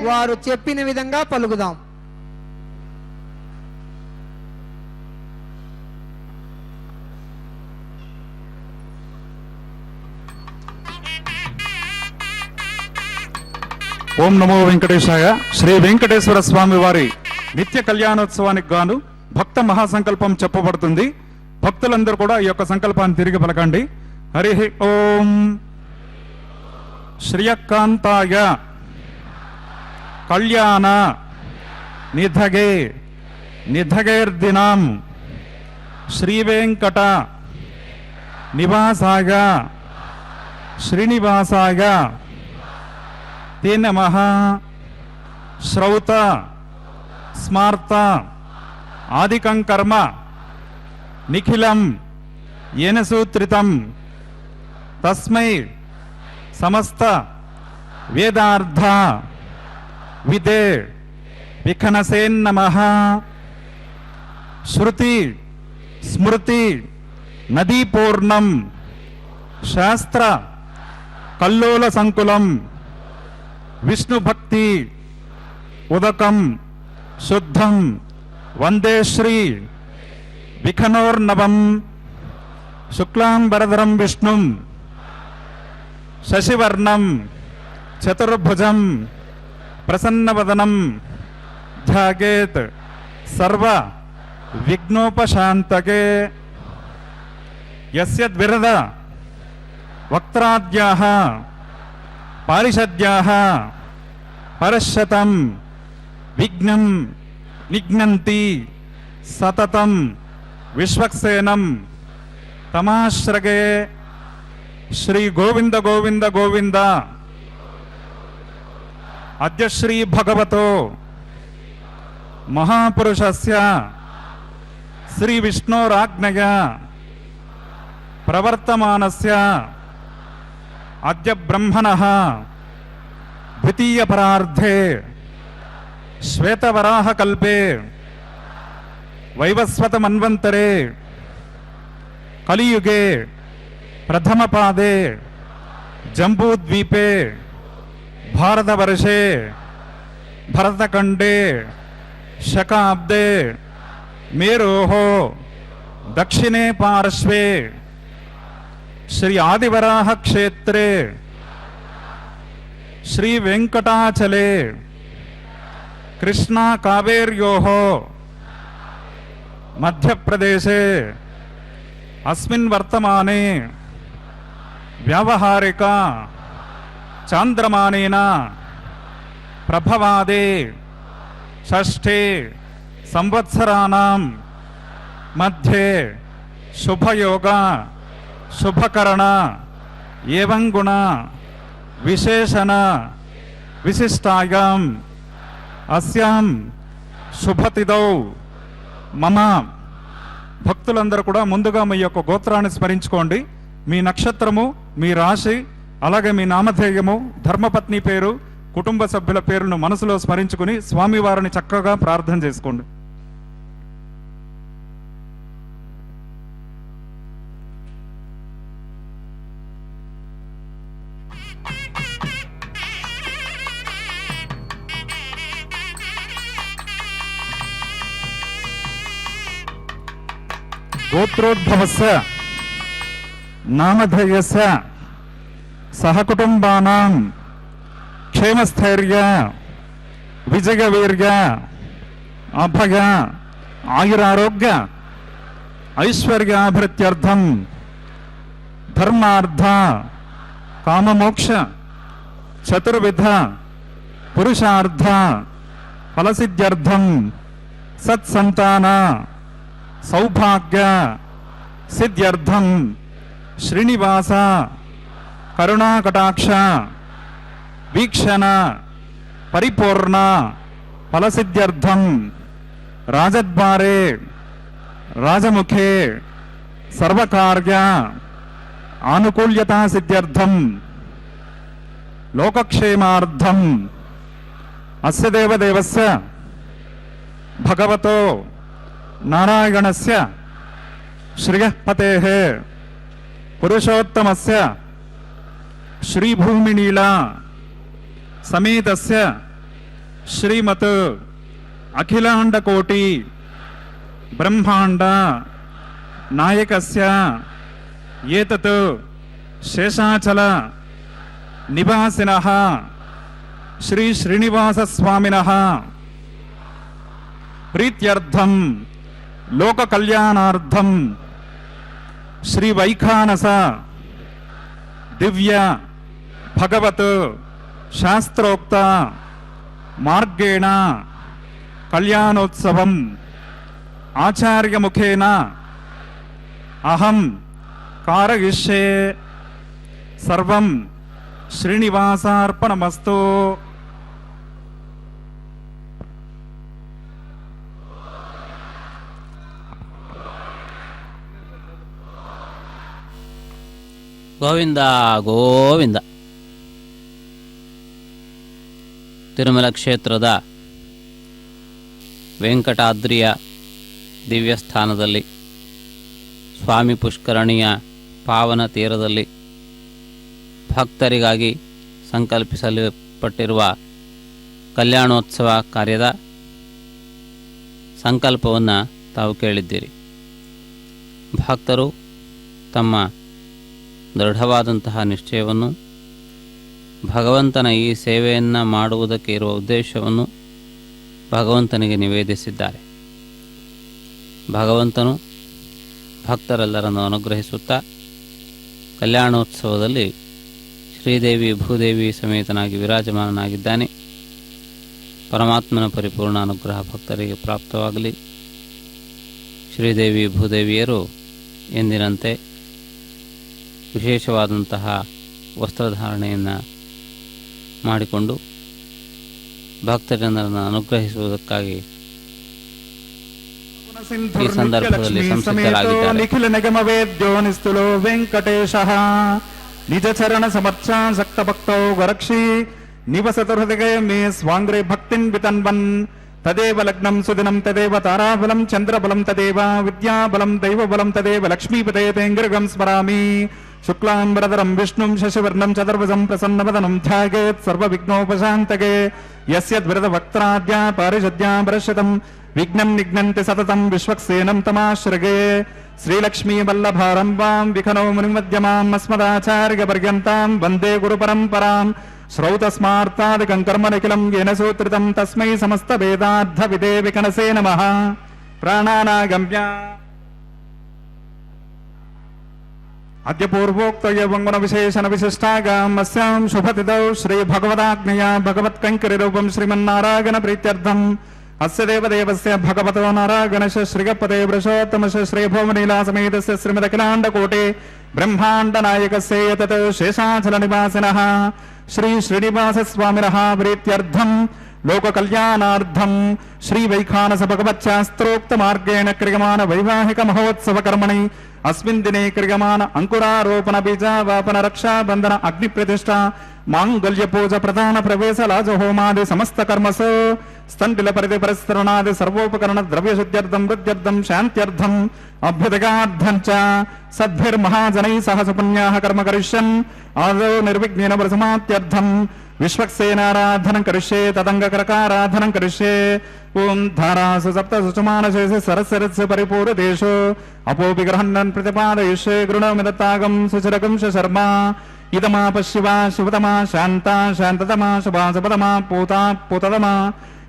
వారు చెప్పిన విధంగా పలుకుదాం. ఓం నమో వెంకటేశాయ. శ్రీ వెంకటేశ్వర స్వామి వారి నిత్య కళ్యాణోత్సవానికి గాను భక్త మహాసంకల్పం చెప్పబడుతుంది. భక్తులందరూ కూడా ఈ యొక్క సంకల్పాన్ని తిరిగి పలకండి. హరి ఓం శ్రియకాంతాయ కళ్యాణ నిధగే నిధగేర్దినాం శ్రీవేంకట నివాసాయ శ్రీనివాసాయ తే నమః. శ్రౌత స్మార్త ఆదికం కర్మ నిఖిలం ఏన సూత్రితం తస్మై సమస్త వేదార్థ విదే విఖనసేన్నమః. శృతి స్మృతి నదీపూర్ణం శాస్త్ర కల్లోల సంకులం విష్ణుభక్తి ఉదకం శుద్ధం వందే శ్రీ విఖనోర్నవం. శుక్లాంబరధరం విష్ణుం శశివర్ణం చతుర్భుజం ప్రసన్నవదనం ధ్యాయేత్ సర్వ విఘ్నోపశాంతకే. యస్యద్విరద వక్త్రాద్యాః పారిషద్యాః పరశతం విఘ్నం నిఘ్నంతి సతతం విశ్వక్సేనం తమాశ్రగే. శ్రీ గోవింద గోవింద గోవింద. అద్య శ్రీ భగవతో మహాపురుషస్య శ్రీ విష్ణోరాజ్ఞయ ప్రవర్తమానస్య అద్య బ్రహ్మణః ద్వితీయ పరార్ధే శ్వేతవరాహ కల్పే వైవస్వత మన్వంతరే కలియుగే ప్రథమ పాదే జంబూద్వీపే భారతవర్షే భరతఖండే శకాబ్దే మేరోః దక్షిణే పార్శ్వే శ్రీ ఆదివరాహ క్షేత్రే శ్రీ వెంకటాచలే కృష్ణా కావేర్యోః మధ్యప్రదేశే అస్మిన్ వర్తమానే వ్యావహారిక చాంద్రమానేన ప్రభవాదే షష్ఠే సంవత్సరాణం మధ్యే శుభయోగ శుభకరణ ఏవం గుణ విశేషణ విశిష్టాయాం అస్యాం శుభతిథౌ మమ. భక్తులందరూ కూడా ముందుగా మీ యొక్క గోత్రాన్ని స్మరించుకోండి. మీ నక్షత్రము, మీ రాశి, అలాగే మీ నామధేయము, ధర్మపత్ని పేరు, కుటుంబ సభ్యుల పేరును మనసులో స్మరించుకుని స్వామివారిని చక్కగా ప్రార్థన చేసుకోండి. గోత్రోద్భవస్య నామధేయస్య సహకుటుంబానాం క్షేమస్థైర్య విజయవీర్య అభయ ఆయురారోగ్య ఐశ్వర్యాభివృద్ధ్యర్థం ధర్మార్థ కామమోక్ష చతుర్విధ పురుషార్థ ఫలసిద్ధ్యర్థం సత్సంతాన సౌభాగ్య సిద్ధ్యర్థం శ్రీనివాస కరుణాకటాక్ష వీక్షణ పరిపూర్ణ ఫలసిద్ధ్యర్థం రాజద్వారే రాజముఖే సర్వకార్య ఆనుకూల్యతా సిద్ధ్యర్థం లోకక్షేమార్థం అస్య దేవదేవస్య భగవతో నారాయణస్య శ్రియఃపతేః పురుషోత్తమస్య శ్రీభూమినీలా సమేతస్య ಶ್ರೀಮತ್ ಅಖಿಲಾಂಡಕೋಟಿ ಬ್ರಹ್ಮಾಂಡ ನಾಯಕಸ್ಯ ಏತತ್ ಶೇಷಾಚಲ ನಿವಾಸಿನಃ ಶ್ರೀ ಶ್ರೀನಿವಾಸ ಸ್ವಾಮಿನಃ ಪ್ರೀತ್ಯರ್ಥಂ ಲೋಕ ಕಲ್ಯಾಣಾರ್ಥಂ ಶ್ರೀ ವೈಖಾನಸ ದಿವ್ಯ ಭಗವತ್ ಶಾಸ್ತ್ರೋಕ್ತ ಮಾರ್ಗೇಣ ಕಲ್ಯಾಣೋತ್ಸವಂ ಆಚಾರ್ಯ ಮುಖೇನ ಅಹಂ ಕಾರಯಿಷ್ಯೆ ಸರ್ವಂ ಶ್ರೀನಿವಾಸಾರ್ಪಣಮಸ್ತು. ಗೋವಿಂದ ಗೋವಿಂದ. ತಿರುಮಲ ಕ್ಷೇತ್ರದ ವೆಂಕಟಾದ್ರಿಯ ದಿವ್ಯಸ್ಥಾನದಲ್ಲಿ ಸ್ವಾಮಿ ಪುಷ್ಕರಣಿಯ ಪಾವನ ತೀರದಲ್ಲಿ ಭಕ್ತರಿಗಾಗಿ ಸಂಕಲ್ಪಿಸಲ್ಪಟ್ಟಿರುವ ಕಲ್ಯಾಣೋತ್ಸವ ಕಾರ್ಯದ ಸಂಕಲ್ಪವನ್ನು ತಾವು ಕೇಳಿದ್ದೀರಿ. ಭಕ್ತರು ತಮ್ಮ ದೃಢವಾದಂತಹ ನಿಶ್ಚಯವನ್ನು, ಭಗವಂತನ ಈ ಸೇವೆಯನ್ನು ಮಾಡುವುದಕ್ಕೆ ಇರುವ ಉದ್ದೇಶವನ್ನು ಭಗವಂತನಿಗೆ ನಿವೇದಿಸಿದ್ದಾರೆ. ಭಗವಂತನು ಭಕ್ತರೆಲ್ಲರನ್ನು ಅನುಗ್ರಹಿಸುತ್ತಾ ಕಲ್ಯಾಣೋತ್ಸವದಲ್ಲಿ ಶ್ರೀದೇವಿ ಭೂದೇವಿ ಸಮೇತನಾಗಿ ವಿರಾಜಮಾನನಾಗಿದ್ದಾನೆ. ಪರಮಾತ್ಮನ ಪರಿಪೂರ್ಣ ಅನುಗ್ರಹ ಭಕ್ತರಿಗೆ ಪ್ರಾಪ್ತವಾಗಲಿ. ಶ್ರೀದೇವಿ ಭೂದೇವಿಯರು ಎಂದಿನಂತೆ ವಿಶೇಷವಾದಂತಹ ವಸ್ತ್ರಧಾರಣೆಯನ್ನು ಮಾಡಿಕೊಂಡು ಭಕ್ತಜನರನ್ನು ಅನುಗ್ರಹಿಸುವುದಕ್ಕಾಗಿ ಈ ಸಂದರ್ಭದಲ್ಲಿ ಸಂಸಿದ್ಧರಾಗಿದ್ದಾರೆ. ನಿಖಿಲ ನಿಗಮ ವೇದ್ಯೋ ನಿಸ್ತುಲೋ ವೆಂಕಟೇಶಃ ನಿಜ ಚರಣ ಸಮರ್ಥ ಸಕ್ತ ಭಕ್ತೋ ಗರಕ್ಷಿ ನಿವಸತ ಹೃದಯ ಮೇ ಸ್ವಾಂಗ್ರೆ ಭಕ್ತಿನ್ ವಿತನ್ವನ್ ತದೇವ ಲಗ್ನಂ ಸುದಿನಂ ತದೇವ ತಾರಾಬಲಂ ಚಂದ್ರಬಲಂ ತದೇವ ವಿದ್ಯಾಬಲಂ ದೈವಬಲಂ ತದೇವ ಲಕ್ಷ್ಮೀಪದೇ ತೇಂಗೃಗಂ ಸ್ಮರಾಮಿ. ಶುಕ್ಲಾಂಬರಧರಂ ವಿಷ್ಣುಂ ಶಶಿವರ್ಣಂ ಚತುರ್ಭುಜಂ ಪ್ರಸನ್ನವದನಂ ಧ್ಯಾಯೇತ್ ಸರ್ವವಿಘ್ನೋಪಶಾಂತಗೆ. ಯಸ್ಯ ದ್ವಿರದ ವಕ್ತ್ರಾದ್ಯ ಪಾರಿಷದ್ಯ ಪರಶ್ಯತಂ ವಿಘ್ನಂ ನಿಘ್ನಂತಿ ಸತತಂ ವಿಶ್ವಕ್ಸೇನಂ ತಮಾಶ್ರಗೆ. ಶ್ರೀಲಕ್ಷ್ಮೀ ವಲ್ಲಭಾರಂಭಾಂ ವಿಖನೋ ಮುನಿಮಧ್ಯಮಾಂ ಅಸ್ಮದಾಚಾರ್ಯ ಪರ್ಯಂತಾಂ ವಂದೇ ಗುರು ಪರಂಪರಾಂ. ಶ್ರೌತಸ್ಮಾರ್ತಾದಿಕಂ ಕರ್ಮ ನಿಖಿಲಂ ಯೇನ ಸೂತ್ರಿತಂ ತಸ್ಮೈ ಸಮಸ್ತ ವೇದಾರ್ಥ ವಿದೇ ವಿಕನಸೇ ನಮಃ. ಪ್ರಾಣಾನಾಗಮ್ಯ ಅದ್ಯ ಪೂರ್ವೋಕ್ತಯ ವಂಗುನ ವಿಶೇಷಣ ವಿಶಿಷ್ಟಾಗಾಂ ಅಸ್ಯಾಂ ಶುಭತಿಥೌ ಶ್ರೀ ಭಗವದಾಜ್ಞೆಯ ಭಗವತ್ಕಂಕರಿ ರೂಪಂ ಶ್ರೀಮನ್ನಾರಾಯಣ ಪ್ರೀತ್ಯರ್ಥಂ ಅಸ್ಯ ದೇವದೇವಸ್ಯ ಭಗವತೋ ನಾರಾಯಣಶ ಶ್ರೀಗಪದೇ ವೃಷೋತ್ತಮಶ ಶ್ರೀ ಭೋಮನೀಲಾ ಸಮೇತಸ್ಯ ಶ್ರೀಮದಖಿಲಾಂಡಕೋಟೆ ಬ್ರಹ್ಮಾಂಡ ನಾಯಕಸ್ಯ ಯತತ್ ಶೇಷಾಚಲ ನಿವಾಸಿನಃ ಶ್ರೀ ಶ್ರೀನಿವಾಸ ಸ್ವಾಮಿನಃ ಪ್ರೀತ್ಯರ್ಥಂ ಲೋಕ ಕಲ್ಯಾಣಾರ್ಥಂ ಶ್ರೀ ವೈಖಾನಸ ಭಗವಚ್ಚಾಸ್ತ್ರೋಕ್ತ ಮಾರ್ಗೇಣ ಕ್ರಿಯಮಾನ ವೈವಾಹಿಕ ಮಹೋತ್ಸವ ಕರ್ಮಣಿ ಅಸ್ಮಿನ್ ದಿನೇ ಕ್ರಿಯಮಾನ ಅಂಕುರಾರೋಪಣ ಬೀಜಾವಾಪನ ರಕ್ಷಾ ಬಂಧನ ಅಗ್ನಿ ಪ್ರತಿಷ್ಠಾ ಮಾಂಗಲ್ಯ ಪೂಜಾ ಪ್ರಧಾನ ಪ್ರವೇಶ ಲಾಜ ಹೋಮಾದಿ ಸಮಸ್ತ ಕರ್ಮಸು ಸ್ತಂಡಿಲ ಪರಿಧಿ ಪರಿಸ್ತರಣಾದಿ ಸರ್ವೋಪಕರಣ ದ್ರವ್ಯ ಶುದ್ಧ್ಯರ್ಥಂ ವೃದ್ಧ್ಯರ್ಥಂ ಶಾಂತ್ಯರ್ಥಂ ಅಭ್ಯುದಗಾರ್ಥಂ ಚ ಸದ್ಭಿರ್ಮಹಾಜನೈ ಸಹ ಸುಪುಣ್ಯಾಃ ಕರ್ಮ ಕರಿಷ್ಯನ್ ಆದೌ ನಿರ್ವಿಘ್ನೇನ ಪ್ರಸಮಾತ್ಯರ್ಥಂ ವಿಶ್ವಕ್ಸೇನಾರಾಧನಂ ಕರಿಷ್ಯೆ ತದಂಗಕರಕಾರಾಧನಂ ಕರಿಷ್ಯೆ. ಓಂ ಧಾರಾಸು ಸಪ್ತಸು ಸುಮಾನಶೇಷ ಸರಸ್ಸರಸ್ಸು ಪರಿಪೂರ್ಣದೇಶು ಅಪೋಪಿ ಗ್ರಹಣ್ಣನ್ ಪ್ರತಿಪಾದಯಿಷ್ಯೆ ಗೃಣಮಿದತ್ತಾಗಂ ಸುಚರಕಂ ಶರ್ಮಾ. ಇದಮಾಪ ಶಿವ ಶಿವತಮಾ ಶಾಂತ ಶಾಂತತಮಾ ಶುಭಾ ಶುಭತಮಾ ಪೂತಾ ಪೂತತಮಾ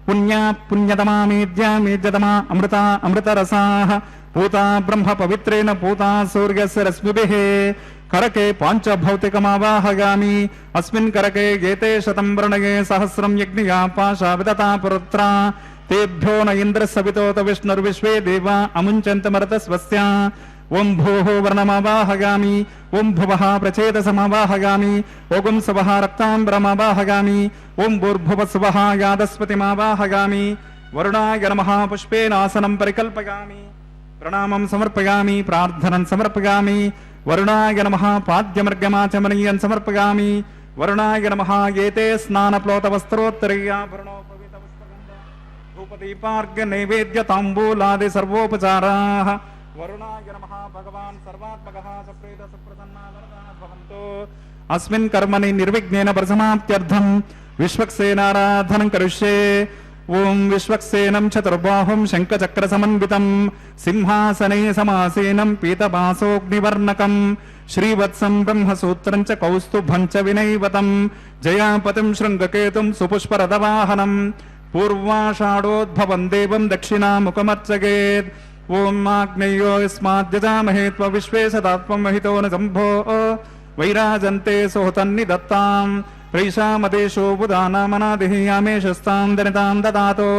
ಪುಣ್ಯ ಪುಣ್ಯತಮಾ ಮೇದ್ಯ ಮೇದ್ಯತಮಾ ಅಮೃತ ಅಮೃತರಸಾಃ ಪೂತಾ ಬ್ರಹ್ಮ ಪವಿತ್ರೇಣ ಪೂತಾ ಸೂರ್ಯಸ್ಯ ರಶ್ಮಿಭಿಃ. ಕರಕೆ ಪಾಂಚಭೌತಿಕಮಾವಾಹಗಾಮಿ ಅಸ್ಮಿನ್ ಕರಕೆ ಏತೆ ಶತಂ ವರ್ಣಯೇ ಸಹಸ್ರಂ ಯಜ್ಞಿಯಾ ಪಾಶಾ ವಿದತಾ ಪುರುತ್ರ ತೇಭ್ಯೋ ನ ಇಂದ್ರ ಸವಿತೋತ ವಿಷ್ಣುರ್ವಿಶ್ವೇ ದೇವ ಅಮುಂಚಂತ ಮರತ ಸ್ವಸ್ಯ. ಓಂ ಭೂಃ ವರ್ಣಮಾವಾಹಗಾಮಿ ಓಂ ಭುವಃ ಪ್ರಚೇತಸಮಾವಾಹಗಾಮಿ ಓಂ ಸವಃ ರಕ್ತಾಂಬರಮಾವಾಹಗಾಮಿ ಓಂ ಭೂರ್ಭುವಃ ಸ್ವಃ ಯಾದಸ್ಪತಿಮಾವಾಹಗಾಮಿ. ವರುಣಾಯ ನಮಃ ಪುಷ್ಪೇನಾಸನಂ ಪರಿಕಲ್ಪಯಾಮಿ ಪ್ರಣಾಮಂ ಸಮರ್ಪಯಾಮಿ ಪ್ರಾರ್ಥನಂ ಸಮರ್ಪಯಾಮಿ. ವರುಣಾಯ ನಮಃ ಪಾದ್ಯಮರ್ಗಮಾಚಮನೀಯಂ ಸಮರ್ಪಯಾಮಿ. ವರುಣಾಯ ನಮಃ ಏತೆ ಸ್ನಾನ ಪ್ಲೋತ ವಸ್ತ್ರೋತ್ತರೀಯಾಭರಣೋಪವಿತ ಪುಷ್ಪಗಂಧ ಧೂಪದೀಪಾರ್ಘ್ಯ ನೈವೇದ್ಯ ತಾಂಬೂಲಾದಿ ಸರ್ವೋಪಚಾರಾಃ. ವರುಣಾಯ ನಮಃ ಭಗವಾನ್ ಸರ್ವಾತ್ಮಕಃ ಸಪ್ರೇತ ಸುಪ್ರಸನ್ನಾ ವರದಾಃ ಭವಂತು. ಅಸ್ಮಿನ್ ಕರ್ಮಣಿ ನಿರ್ವಿಘ್ನೇನ ಪ್ರಸಮಾಪ್ತ್ಯರ್ಥಂ विश्वक्सेनाराधनं करिष्ये। ओं विश्वक्सेनं चतुर्बाहुं शङ्खचक्रसमन्वितं सिंहासने समासीनं पीतवासोऽग्निवर्णकं श्रीवत्सं ब्रह्मसूत्रं च कौस्तुभं च विनैवतं जयापतिं शृङ्गकेतुं सुपुष्परथवाहनं पूर्वाषाढोद्भवं देवं दक्षिणामुखमर्चयेत्। ओं आग्नेयो यस्माद्यजामहे त्वविश्वे सदात्मं महितो न शम्भो वैराजन्ते सोहतन्निदत्तां प्रैषामदेशो बुधानामनादिः यामेशस्तां दनितां ददातो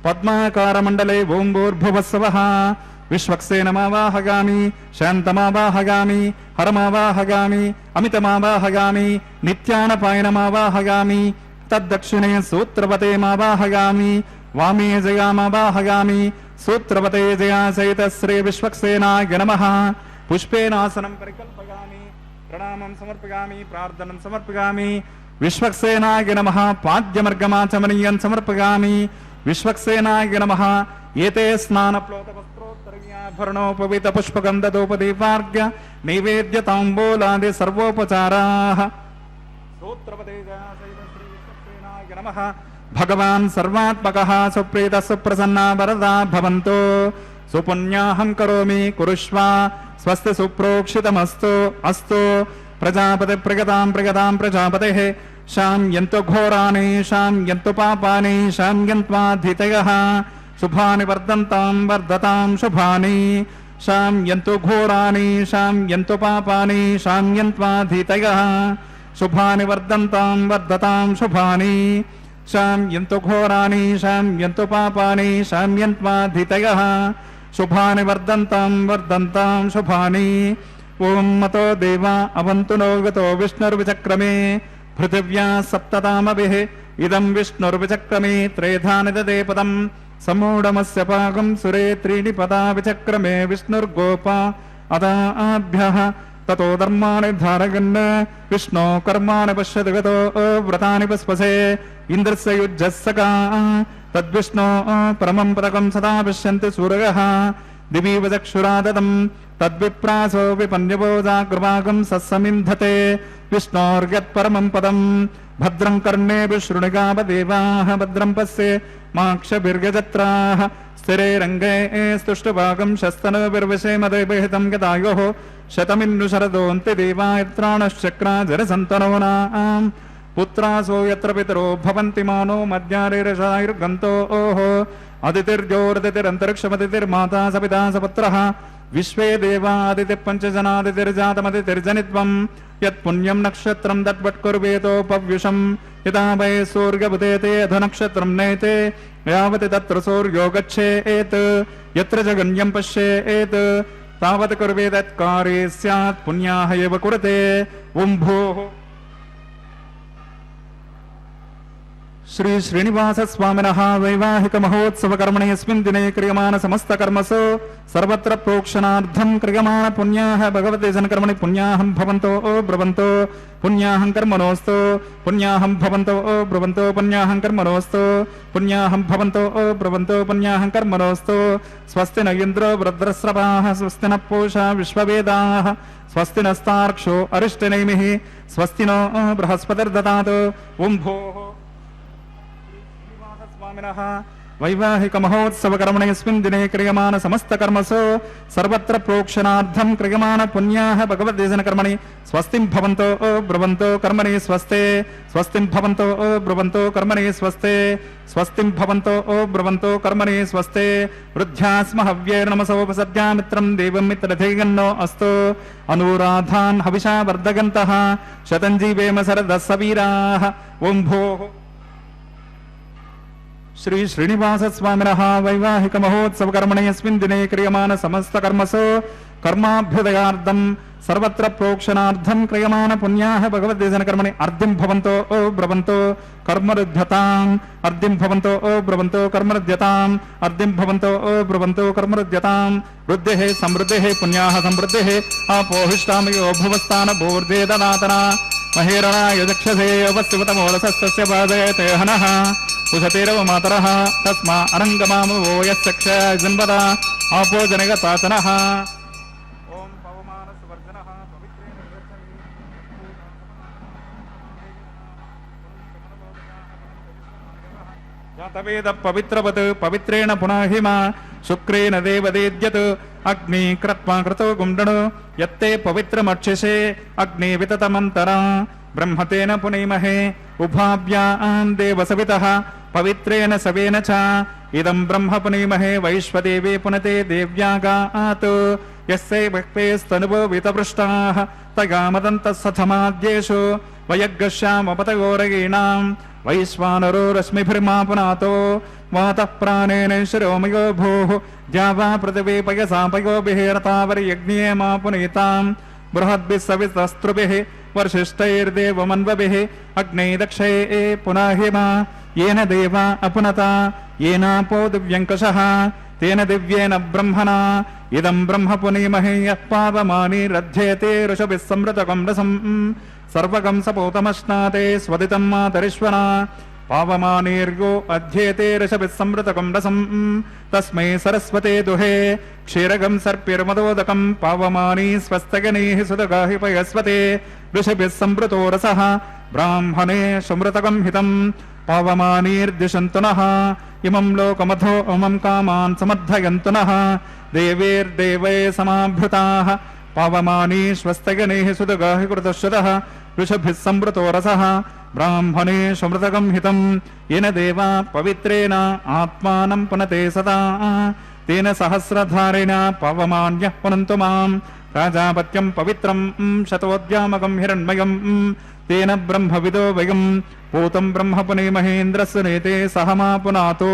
पद्माकारमण्डले ओं भूर्भुवस्सवः विश्वक्सेनमावाहगामि शान्तमावाहगामि हरमावाहगामि अमितमावाहगामि नित्यानपायनमावाहगामि तद्दक्षिणे सूत्रपतेमावाहगामि वामे जयामावाहगामि सूत्रपते जया सहित श्री विश्वक्सेनाय नमः। पुष्पेनासनं परिकल्पयामि प्रणामं समर्पयामि प्रार्थनं समर्पयामि। विश्वक्सेनाय नमः। पाद्यमर्गमाचमनीयं समर्पयामि। विश्वक्सेनाय नमः। एते स्नानप्लोतवस्त्रोत्तरीयाभरणोपवीतपुष्पगन्धधूपदीपार्घ्य नैवेद्यताम्बूलादि सर्वोपचाराः। सूत्रपते जया सहित श्री विश्वक्सेनाय नमः। भगवान् सर्वात्मकः सुप्रीतः सुप्रसन्ना वरदा भवन्तु। सुपुण्याहं करोमि कुरुष्व स्वस्ति सुप्रोक्षितमस्तु अस्तु। प्रजापति प्रगतां प्रजापतेः शाम्यन्तु घोराणि शाम्यन्तु पापानि शाम्यन्त्वाधितयः शुभानि वर्धन्तां वर्धतां शुभानि शाम्यन्तु घोराणि शाम्यन्तु पापानि शाम्यन्त्वाधितयः शुभानि वर्धन्तां वर्धतां शुभानि शाम्यन्तु घोराणि शाम्यन्तु पापानि शाम्यन्त्वाधितयः शुभानि वर्धन्तां वर्धन्तां शुभानि। ओं मतो देवा अवन्तु नो गतो विष्णुर्विचक्रमे पृथिव्या सप्ततामभिः इदं विष्णुर्विचक्रमे त्रेधा निददे पदं समूढमस्य पाकं सुरे त्रीणि पदा विचक्रमे विष्णुर्गोपा अदाभ्यः ततो धर्माणि धारयन् विष्णो कर्माणि पश्यति गतो व्रतानि पुष्पसे इन्द्रस्य युज्यस्सका तद्विष्णो परमं पदकं सदा पश्यन्ति सूरयः दिवीव चक्षुरादतं तद्विप्रासो विपन्यभोजाग्रवागं सत्समिन्धते विष्णोर्यत्परमं पदं भद्रं कर्णेभिः शृणुगावदेवाः भद्रं पश्ये माक्षभिर्गजत्राः स्थिरेरङ्गे स्तुष्टभागं शस्तनभिर्विषेमदेवहितं गदायोः शतमिन्नुशरदोऽन्ति देवा यत्राणश्चक्रा जरसन्तनोनाम् पुत्रासो यत्र पितरो भवन्ति मानो मध्यारेरशायुर्गन्तोः अदितिर्जोरदितिरन्तरिक्षमदितिर्माता सपिता सपुत्रः विश्वे देवा अदितिः पञ्चजनादितिर्जातमदितिर्जनित्वं यत्पुण्यं नक्षत्रं तद्वट्कुर्वेतोपव्युषं यथा वै सूर्यबुधेते अधनक्षत्रं नेते यावत् तत्र सूर्यो गच्छेत् यत्र जगन्यं पश्येत् तावत् कुर्वेदत्कारे स्यात् पुण्याः एव कुरुते। ओं भोः श्री श्रीनिवास स्वामिनः वैवाहिक महोत्सव कर्मणि अस्मिन् दिने क्रियमाण समस्त कर्मसु सर्वत्र प्रोक्षणार्थं क्रियमाण पुण्याः भगवते जनकर्मणि पुण्याहं भवन्तो ब्रुवन्तो पुण्याहं कर्मणोऽस्तु पुण्याहं भवन्तो ब्रुवन्तो पुण्याहं कर्मणोऽस्तु पुण्याहं भवन्तो ब्रुवन्तो पुण्याहं कर्मणोऽस्तु। स्वस्ति न इन्द्रो वृद्रस्रवाः स्वस्ति न पूषा विश्ववेदाः स्वस्ति नस्तार्क्ष्यो अरिष्टनेमिः स्वस्ति नो बृहस्पतिर्ददातु। ओं भोः वैवाहिक महोत्सव कर्मणि अस्मिन् दिने क्रियमाण समस्त कर्मसु सर्वत्र प्रोक्षणार्थं क्रियमाण पुण्याः भगवद्देशन कर्मणि स्वस्तिं भवन्तो ब्रुवन्तो कर्मणि स्वस्ते स्वस्तिं भवन्तो ब्रुवन्तो कर्मणि स्वस्ते स्वस्तिं भवन्तो ब्रुवन्तो कर्मणि स्वस्ते। वृद्ध्यास्म हव्यैर्नमसोपसद्या मित्रं देवं मित्रधेयन्नो अस्तु अनुराधान् हविषा वर्धगन्तः शतञ्जीवेम शरदः सवीराः। ओं भोः श्री श्रीनिवास स्वामिनः वैवाहिक महोत्सव कर्मणि अस्मिन् दिने क्रियमाण समस्त कर्मसु कर्माभ्युदयार्थं सर्वत्र प्रोक्षणार्थं क्रियमाण पुण्याः भगवद्देशन कर्मणि अर्धिं भवन्तो ब्रुवन्तो कर्मरुध्यताम् अर्धिं भवन्तो ब्रुवन्तो कर्मरुध्यताम् अर्धिं भवन्तो ब्रुवन्तो कर्मरुध्यताम्। वृद्धिः समृद्धिः पुण्याः समृद्धिः अपोहिष्टामयो भुवस्थान भूर्जे ददातना महेरणाय दक्षसे वस्तुवतमोलसस्तस्य पादयते हनः कुशतेरव मातरः तस्मा अनङ्गमामो यश्चक्ष जन्मदा आपो जनगतातनः। ओं पवमानसवर्जनः पवित्रेण ಜಾತವೇದ ಪವಿತ್ರವತ್ ಪವಿತ್ರೇಣ ಪುನಃ ಶುಕ್ರೇಣ ದೇವದೇದ್ಯತ್ ಅಗ್ನಿ ಕೃತ್ವಾ ಕೃತೋ ಗುಂಡಣು ಯತ್ತೇ ಪವಿತ್ರಮಕ್ಷಿಷೆ ಅಗ್ನಿ ವಿತತಮಂತರ ಬ್ರಹ್ಮತೇನ ಪುನೈಮಹೇ ಉಭಾಭ್ಯಾಂ ದೇವಸವಿತಃ ಪವಿತ್ರೇಣ ಸವೇನ ಚ ಇದಂ ಬ್ರಹ್ಮ ಪುನೈಮಹೇ ವೈಶ್ವದೇವೇ ಪುನತೆ ದೇವ್ಯಾಗಾತ್ ಯಸ್ಸೈ ಭಕ್ತೇಸ್ತನುಭೋ ವಿತಪೃಷ್ಟಾಃ ತಗಾಮದಂತಃ ಸಥಮಾದ್ಯೇಷು ವಯಗ್ಗಶ್ಯಾಮಪತಗೋರಗೀಣಾಂ ವೈಶ್ವಾನರೋ ರಶ್ಮಿಭಿರ್ಮಾ ಪುನಾತೋ ವಾತಃ ಪ್ರಾಣೇನ ಶಿರೋಮಯೋ ಭೂಃ ದ್ಯಾವಾ ಪೃಥಿವೀ ಪಯಸಾ ಪಯೋಭಿಃ ರತಾವರ್ಯಜ್ಞೇ ಮಾ ಪುನೀತಾಂ ಬೃಹದ್ಭಿಃ ಸವಿತಸ್ತ್ರುಭಿಃ ವರ್ಷಿಷ್ಠೈರ್ದೇವಮನ್ವಭಿಃ ಅಗ್ನೇ ದಕ್ಷೇ ಪುನಃ ಯೇನ ದೇವಾ ಅಪುನತಾ ಯೇನಾಪೋ ದಿವ್ಯಂಕಷಃ ತೇನ ದಿವ್ಯೇನ ಬ್ರಹ್ಮಣಾ ಇದಂ ಬ್ರಹ್ಮ ಪುನೀಮಹೇ ಯಃ ಪಾವಮಾನಿರಧ್ಯೇತೆ ಋಷಭಿಃ ಸಂವೃತಕಂ ರಸಂ ಸರ್ವಗಂ ಸಪೂತಮಶ್ನಾತೆ ಸ್ವದಿತಂ ಮಾತರಿಶ್ವನ ಪಾವಮಾನೀರ್ಯೋ ಅಧ್ಯೇತೆ ಋಷಭಿಃ ಸಂವೃತಕಂ ರಸಂ ತಸ್ಮೈ ಸರಸ್ವತೆ ದುಹೇ ಕ್ಷೀರಗಂ ಸರ್ಪಿರ್ಮದೋದಕಂ ಪಾವಮಾನಿ ಸ್ವಸ್ತಗನೈಃ ಸುತಗಾಹಿ ಪಯಸ್ವತೆ ಋಷಭಿಃ ಸಂವೃತೋ ರಸಃ ಬ್ರಾಹ್ಮಣೇ ಸಮೃತಕಂ ಹಿತಂ ಪಾವಮಾನೀರ್ದಿಶಂತು ನಃ ಇಮಂ ಲೋಕಮಥೋ ಅಮಂ ಕಾಮಾನ್ ಸಮರ್ಥಯಂತು ನಃ ದೇವೈರ್ದೇವೈ ಸಮಾಭೃತಾಃ ಪಾವಮಾನಿ ಸ್ವಸ್ತಗನೈಃ ಸುತಗಾಹಿ ಕೃತಶ್ರುತಃ ಋಷಭಿಃ ಸಂವೃತೋ ರಸಃ ಬ್ರಾಹ್ಮಣೇ ಸಮೃತಕಂ ಹಿತಂ ಯೇನ ದೇವಾ ಪವಿತ್ರೇಣ ಆತ್ಮಾನಂ ಪುನತೆ ಸದಾ ತೇನ ಸಹಸ್ರಧಾರೇಣ ಪಾವಮಾನ್ಯಃ ಪುನಂತು ಮಾಂ ರಾಜಾಪತ್ಯಂ ಪವಿತ್ರಂ ಶತೋದ್ಯಾಮಕಂ ಹಿರಣ್ಮಯಂ ತೇನ ಬ್ರಹ್ಮವಿದೋ ವಯಂ ಪೂತಂ ಬ್ರಹ್ಮ ಪುನೀಮಹೇಂದ್ರಸ್ಯ ನೇತೆ ಸಹ ಮಾ ಪುನಾತೋ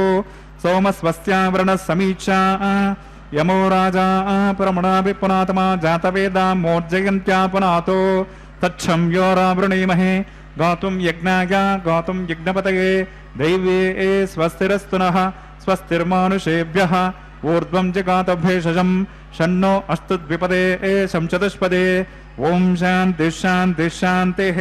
ಸೋಮಸ್ವಸ್ಯಾವರಣ ಸಮೀಕ್ಷಾ ಯಮೋ ರಾಜಾ ಪರಮಣಾಭಿ ಪುನಾತಮಾ ಜಾತವೇದಾ ಮೋರ್ಜಯಂತ್ಯಾ ಪುನಾತೋ ತಚ್ಛಂ ಯೋರಾವೃಣೀಮಹೇ ಗಾತುಂ ಯಜ್ಞಾಯ ಗಾತುಂ ಯಜ್ಞಪತಯೇ ದೈವೇ ಸ್ವಸ್ತಿರಸ್ತು ನಃ ಸ್ವಸ್ತಿರ್ಮಾನುಷೇಭ್ಯಃ ಊರ್ಧ್ವಂ ಜಗಾತ ಭೇಷಜಂ ಷಣ್ಣೋ ಅಸ್ತು ದ್ವಿಪದೇ ಶಂ ಚತುಷ್ಪದೇ ಓಂ ಶಾಂತಿ ಶಾಂತಿ ಶಾಂತಿಃ.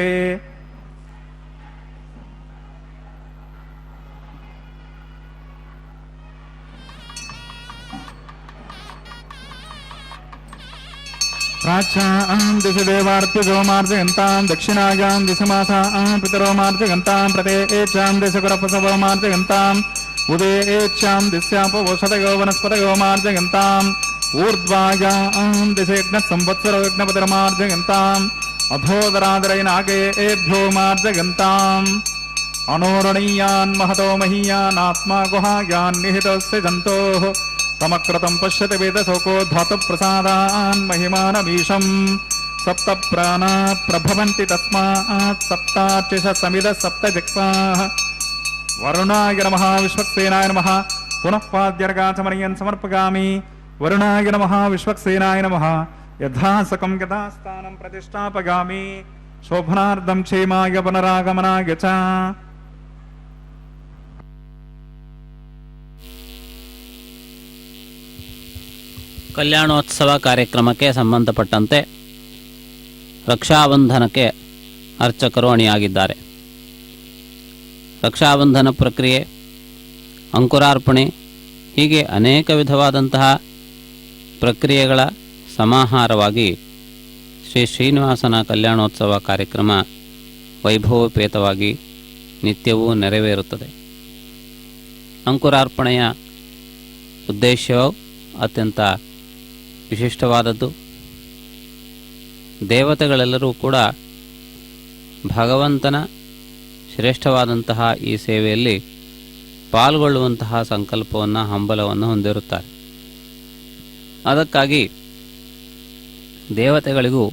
प्राच्यां दिशि देवार्त्यजो मार्जयन्तां दक्षिणायां दिशि मासां पितरो मार्जयन्तां प्रतेच्यां दिशि कुरपसवो मार्जयन्तां उदेच्यां दिश्यापवोषधयो वनस्पतयो मार्जयन्तां ऊर्ध्वायां दिशि यज्ञसंवत्सरो यज्ञपतिर्मार्जयन्ताम् अधोदरादरैनागेभ्यो मार्जयन्ताम् अनोरणीयान् महतो महीयानात्मा गुहायान् निहितस्य जन्तोः तमकृतं पश्यति वेदशोको धातुप्रसादान् महिमानमीशं सप्त प्राणा प्रभवन्ति तस्मात् सप्तार्चिष समिद सप्त जिह्वाः वरुणाय नमः विश्वक्सेनाय नमः पुनः पाद्यर्गाचमनीयन् समर्पयामि वरुणाय नमः विश्वक्सेनाय नमः यथासकं यथास्थानं प्रतिष्ठापयामि शोभनार्धं क्षेमाय पुनरागमनाय च. ಕಲ್ಯಾಣೋತ್ಸವ ಕಾರ್ಯಕ್ರಮಕ್ಕೆ ಸಂಬಂಧಪಟ್ಟಂತೆ ರಕ್ಷಾಬಂಧನಕ್ಕೆ ಅರ್ಚಕರು ಅಣಿಯಾಗಿದ್ದಾರೆ. ರಕ್ಷಾಬಂಧನ ಪ್ರಕ್ರಿಯೆ, ಅಂಕುರಾರ್ಪಣೆ, ಹೀಗೆ ಅನೇಕ ವಿಧವಾದಂತಹ ಪ್ರಕ್ರಿಯೆಗಳ ಸಮಾಹಾರವಾಗಿ ಶ್ರೀ ಶ್ರೀನಿವಾಸನ ಕಲ್ಯಾಣೋತ್ಸವ ಕಾರ್ಯಕ್ರಮ ವೈಭವೋಪೇತವಾಗಿ ನಿತ್ಯವೂ ನೆರವೇರುತ್ತದೆ. ಅಂಕುರಾರ್ಪಣೆಯ ಉದ್ದೇಶವು ಅತ್ಯಂತ ವಿಶಿಷ್ಟವಾದದ್ದು. ದೇವತೆಗಳೆಲ್ಲರೂ ಕೂಡ ಭಗವಂತನ ಶ್ರೇಷ್ಠವಾದಂತಹ ಈ ಸೇವೆಯಲ್ಲಿ ಪಾಲ್ಗೊಳ್ಳುವಂತಹ ಸಂಕಲ್ಪವನ್ನು, ಹಂಬಲವನ್ನು ಹೊಂದಿರುತ್ತಾರೆ. ಅದಕ್ಕಾಗಿ ದೇವತೆಗಳಿಗೂ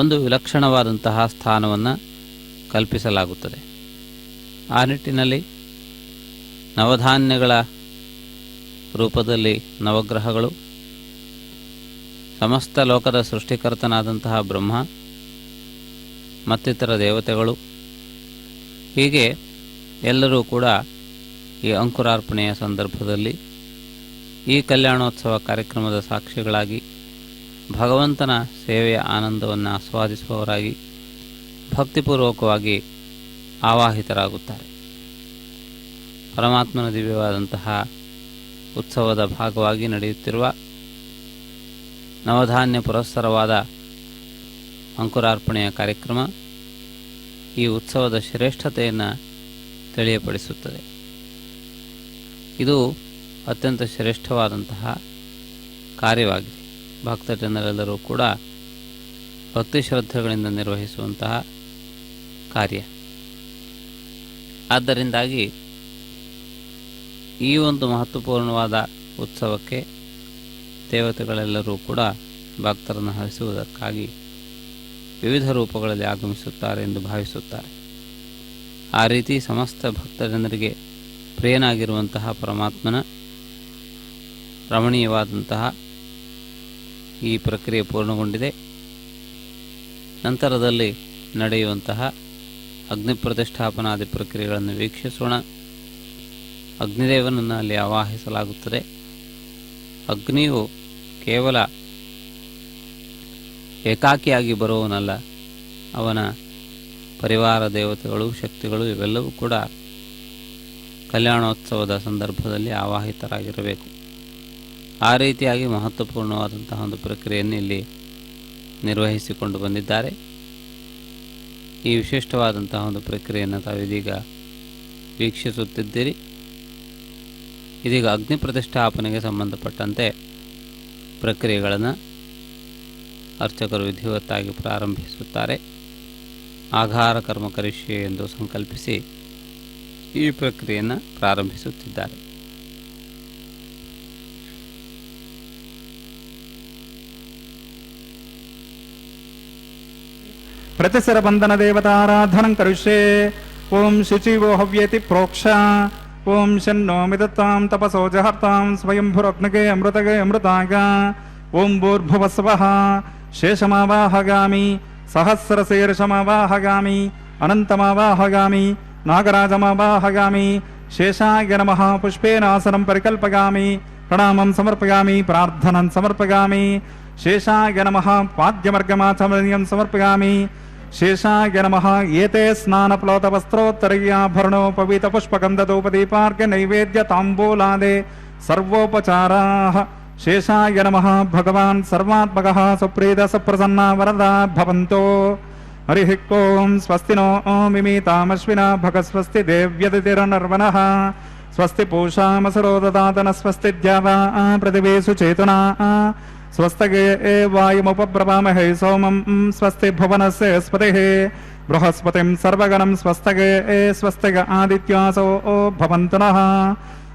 ಒಂದು ವಿಲಕ್ಷಣವಾದಂತಹ ಸ್ಥಾನವನ್ನು ಕಲ್ಪಿಸಲಾಗುತ್ತದೆ. ಆ ನಿಟ್ಟಿನಲ್ಲಿ ನವಧಾನ್ಯಗಳ ರೂಪದಲ್ಲಿ ನವಗ್ರಹಗಳು, ಸಮಸ್ತ ಲೋಕದ ಸೃಷ್ಟಿಕರ್ತನಾದಂತಹ ಬ್ರಹ್ಮ ಮತ್ತಿತರ ದೇವತೆಗಳು, ಹೀಗೆ ಎಲ್ಲರೂ ಕೂಡ ಈ ಅಂಕುರಾರ್ಪಣೆಯ ಸಂದರ್ಭದಲ್ಲಿ ಈ ಕಲ್ಯಾಣೋತ್ಸವ ಕಾರ್ಯಕ್ರಮದ ಸಾಕ್ಷಿಗಳಾಗಿ ಭಗವಂತನ ಸೇವೆಯ ಆನಂದವನ್ನು ಆಸ್ವಾದಿಸುವವರಾಗಿ ಭಕ್ತಿಪೂರ್ವಕವಾಗಿ ಆವಾಹಿತರಾಗುತ್ತಾರೆ. ಪರಮಾತ್ಮನ ದಿವ್ಯವಾದಂತಹ ಉತ್ಸವದ ಭಾಗವಾಗಿ ನಡೆಯುತ್ತಿರುವ ನವಧಾನ್ಯ ಪುರಸ್ಸರವಾದ ಅಂಕುರಾರ್ಪಣೆಯ ಕಾರ್ಯಕ್ರಮ ಈ ಉತ್ಸವದ ಶ್ರೇಷ್ಠತೆಯನ್ನು ತಿಳಿಯಪಡಿಸುತ್ತದೆ. ಇದು ಅತ್ಯಂತ ಶ್ರೇಷ್ಠವಾದಂತಹ ಕಾರ್ಯವಾಗಿದೆ. ಭಕ್ತ ಜನರೆಲ್ಲರೂ ಕೂಡ ಭಕ್ತಿ ಶ್ರದ್ಧೆಗಳಿಂದ ನಿರ್ವಹಿಸುವಂತಹ ಕಾರ್ಯ. ಆದ್ದರಿಂದಾಗಿ ಈ ಒಂದು ಮಹತ್ವಪೂರ್ಣವಾದ ಉತ್ಸವಕ್ಕೆ ದೇವತೆಗಳೆಲ್ಲರೂ ಕೂಡ ಭಕ್ತರನ್ನು ಹರಿಸುವುದಕ್ಕಾಗಿ ವಿವಿಧ ರೂಪಗಳಲ್ಲಿ ಆಗಮಿಸುತ್ತಾರೆ ಎಂದು ಭಾವಿಸುತ್ತಾರೆ. ಆ ರೀತಿ ಸಮಸ್ತ ಭಕ್ತ ಜನರಿಗೆ ಪ್ರಿಯನಾಗಿರುವಂತಹ ಪರಮಾತ್ಮನ ರಮಣೀಯವಾದಂತಹ ಈ ಪ್ರಕ್ರಿಯೆ ಪೂರ್ಣಗೊಂಡಿದೆ. ನಂತರದಲ್ಲಿ ನಡೆಯುವಂತಹ ಅಗ್ನಿ ಪ್ರತಿಷ್ಠಾಪನಾದಿ ಪ್ರಕ್ರಿಯೆಗಳನ್ನು ವೀಕ್ಷಿಸೋಣ. ಅಗ್ನಿದೇವನನ್ನು ಅಲ್ಲಿ ಆವಾಹಿಸಲಾಗುತ್ತದೆ. ಅಗ್ನಿಯು ಕೇವಲ ಏಕಾಕಿಯಾಗಿ ಬರುವವನಲ್ಲ, ಅವನ ಪರಿವಾರ ದೇವತೆಗಳು, ಶಕ್ತಿಗಳು ಇವೆಲ್ಲವೂ ಕೂಡ ಕಲ್ಯಾಣೋತ್ಸವದ ಸಂದರ್ಭದಲ್ಲಿ ಆವಾಹಿತರಾಗಿರಬೇಕು. ಆ ರೀತಿಯಾಗಿ ಮಹತ್ವಪೂರ್ಣವಾದಂತಹ ಒಂದು ಪ್ರಕ್ರಿಯೆಯನ್ನು ಇಲ್ಲಿ ನಿರ್ವಹಿಸಿಕೊಂಡು ಬಂದಿದ್ದಾರೆ. ಈ ವಿಶಿಷ್ಟವಾದಂತಹ ಒಂದು ಪ್ರಕ್ರಿಯೆಯನ್ನು ತಾವಿದೀಗ ವೀಕ್ಷಿಸುತ್ತಿದ್ದೀರಿ. ಇದೀಗ ಅಗ್ನಿ ಪ್ರತಿಷ್ಠಾಪನೆಗೆ ಸಂಬಂಧಪಟ್ಟಂತೆ ಪ್ರಕ್ರಿಯೆಗಳನ್ನು ಅರ್ಚಕರು ವಿಧಿವತ್ತಾಗಿ ಪ್ರಾರಂಭಿಸುತ್ತಾರೆ. ಆಘಾರ ಕರ್ಮ ಕರಿಷ್ಯೆ ಎಂದು ಸಂಕಲ್ಪಿಸಿ ಈ ಪ್ರಕ್ರಿಯೆಯನ್ನು ಪ್ರಾರಂಭಿಸುತ್ತಿದ್ದಾರೆ. ಪ್ರತಿಸರ ಬಂಧನ ದೇವತಾರಾಧನಂ ಕರಿಷ್ಯೆ. ಓಂ ಶುಚಿವೋ ಹವ್ಯೇತಿ ಪ್ರೋಕ್ಷ. ಓಂ ಶನ್ನೋ ಮಿದತ್ತಾಂ ತಪಸೋ ಜಹರ್ತಾಂ ಸ್ವಯಂಭುರಗ್ನಗೆ ಅಮೃತಗೆ ಅಮೃತಾಗ. ಓಂ ಭೂರ್ಭುವಸ್ವಃ ಶೇಷಮಾವಾಹಗಾಮಿ ಸಹಸ್ರಶೀರ್ಷಮಾವಾಹಗಾಮಿ ಅನಂತಮಾವಾಹಗಾಮಿ ನಾಗರಾಜಮಾವಾಹಗಾಮಿ. ಶೇಷಾಯ ನಮಃ ಪುಷ್ಪೇನಾಸನಂ ಪರಿಕಲ್ಪಗಾಮಿ. ಪ್ರಣಾಮಂ ಸಮರ್ಪಯಾಮಿ, ಪ್ರಾರ್ಥನಂ ಸಮರ್ಪಯಾಮಿ. ಶೇಷಾಯ ನಮಃ ಪಾದ್ಯಮರ್ಗಮಾಚಮನೀಯಂ ಸಮರ್ಪಯಾಮಿ. ಶೇಷಾಯ ನಮಃ ಏತೆ ಸ್ನಾನಪ್ಲೋತವಸ್ತ್ರೋತ್ತರೀಯಾಭರಣೋಪವೀತಪುಷ್ಪಗಂಧಧೂಪದೀಪಾರ್ಘ್ಯ ನೈವೇದ್ಯ ತಾಂಬೂಲಾದೆ ಸರ್ವೋಪಚಾರಾಃ. ಶೇಷಾಯ ನಮಃ ಭಗವಾನ್ ಸರ್ವಾತ್ಮಕಃ ಸುಪ್ರೀತ ಸುಪ್ರಸನ್ನ ವರದಾ ಭವಂತೋ. ಹರಿಃ ಓಂ ಸ್ವಸ್ತಿ ನೋ ಮಿಮೀತಾಮಶ್ವಿನ ಭಗ ಸ್ವಸ್ತಿ ದೇವ್ಯದಿತಿರನರ್ವನಃ. ಸ್ವಸ್ತಿ ಪೂಷಾಮಸರೋ ದದಾತನ ಸ್ವಸ್ತಿ ದ್ಯಾವಾ ಪೃಥಿವೀಷು ಚೇತನಾ. ಸ್ವಸ್ತಗೆ ವಾಯುಮುಪಬ್ರವಾಮಹೇ ಸೋಮಂ. ಸ್ವಸ್ತಿ ಭುವನಸ್ಯ ಸ್ಪತಿಃ ಬೃಹಸ್ಪತಿಂ ಸರ್ವಗಣಂ. ಸ್ವಸ್ತಗೆ ಸ್ವಸ್ತಿಗ ಆದಿತ್ಯಾಸೋ ಭವಂತು ನಃ.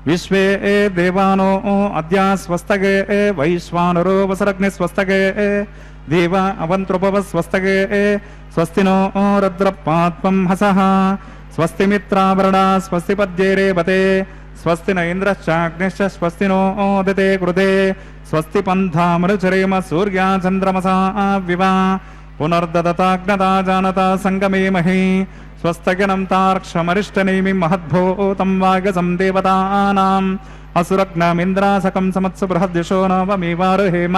ವಿಶ್ವೇ ದೇವಾನೋ ಅದ್ಯ ಸ್ವಸ್ತಗೆ ವೈಶ್ವಾನರೋ ವಸರಗ್ನಿ. ಸ್ವಸ್ತಗೆ ದೇವ ಅವಂತೃಪವ. ಸ್ವಸ್ತಗೆ ಸ್ವಸ್ತಿ ನೋ ರುದ್ರಪಾತ್ಮಂ ಹಸಃ. ಸ್ವಸ್ತಿ ಮಿತ್ರಾವರಣ. ಸ್ವಸ್ತಿ ಪದ್ಯೇ ರೇವತೆ. ಸ್ವಸ್ತಿ ನ ಇಂದ್ರಶ್ಚಾಗ್ನಿಶ್ಚ. ಸ್ವಸ್ತಿ ನೋ ಓದತೆ ಕೃತೆ. ಸ್ವಸ್ತಿ ಪಂಥಾಮನುಚರೇಮ ಸೂರ್ಯ ಚಂದ್ರಮಸಾ ವಿವಾ. ಪುನರ್ದದತಾಗ್ನತಾ ಜಾನತಾ ಸಂಗಮೇ ಮಹಿ. ಸ್ವಸ್ತಗನಂ ತಾರ್ಕ್ಷಮರಿಷ್ಟನೇಮಿ ಮಹದ್ಭೂತಂ ವಾಗಸಂ ದೇವತಾನಾಂ. ಅಸುರಗ್ನಮಿಂದ್ರಾಸಕಂ ಸಮತ್ಸು ಬೃಹದ್ಯಶೋ ನವಮೇವಾರುಹೇಮ.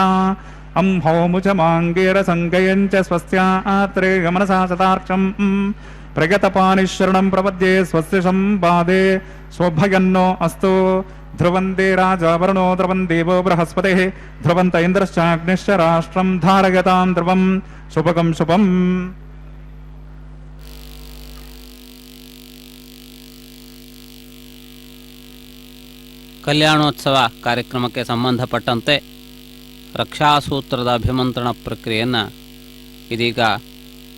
ಅಂಹೋಮುಚ ಮಾಂಗೇರ ಸಂಗಯಂಚ ಸ್ವಸ್ತ್ಯಾತ್ರೆ ಗಮನಸಾ ಸತಾರ್ಕ್ಷಂ. ಪ್ರಗತಪಾನಿಶರಣಂ ಪ್ರಪದ್ಯೆ ಸ್ವಸ್ತಿ ಸಂಪಾದೆ. ಸ್ವಭಯನ್ನೋ ಅಸ್ತು. ಧ್ರುವಂತೆ ರಾಜಾವರಣೋ ಧ್ರುವಂ ದೇವೋ ಬೃಹಸ್ಪತಿಃ. ಧ್ರುವಂತ ಇಂದ್ರಶ್ಚಾಗ್ನಿಶ್ಚ ರಾಷ್ಟ್ರಂ ಧಾರಯತಾಂ ಧ್ರುವಂ. ಶುಭಗಂ ಶುಭಂ. ಕಲ್ಯಾಣೋತ್ಸವ ಕಾರ್ಯಕ್ರಮಕ್ಕೆ ಸಂಬಂಧಪಟ್ಟಂತೆ ರಕ್ಷಾಸೂತ್ರದ ಅಭಿಮಂತ್ರಣ ಪ್ರಕ್ರಿಯೆಯನ್ನು ಇದೀಗ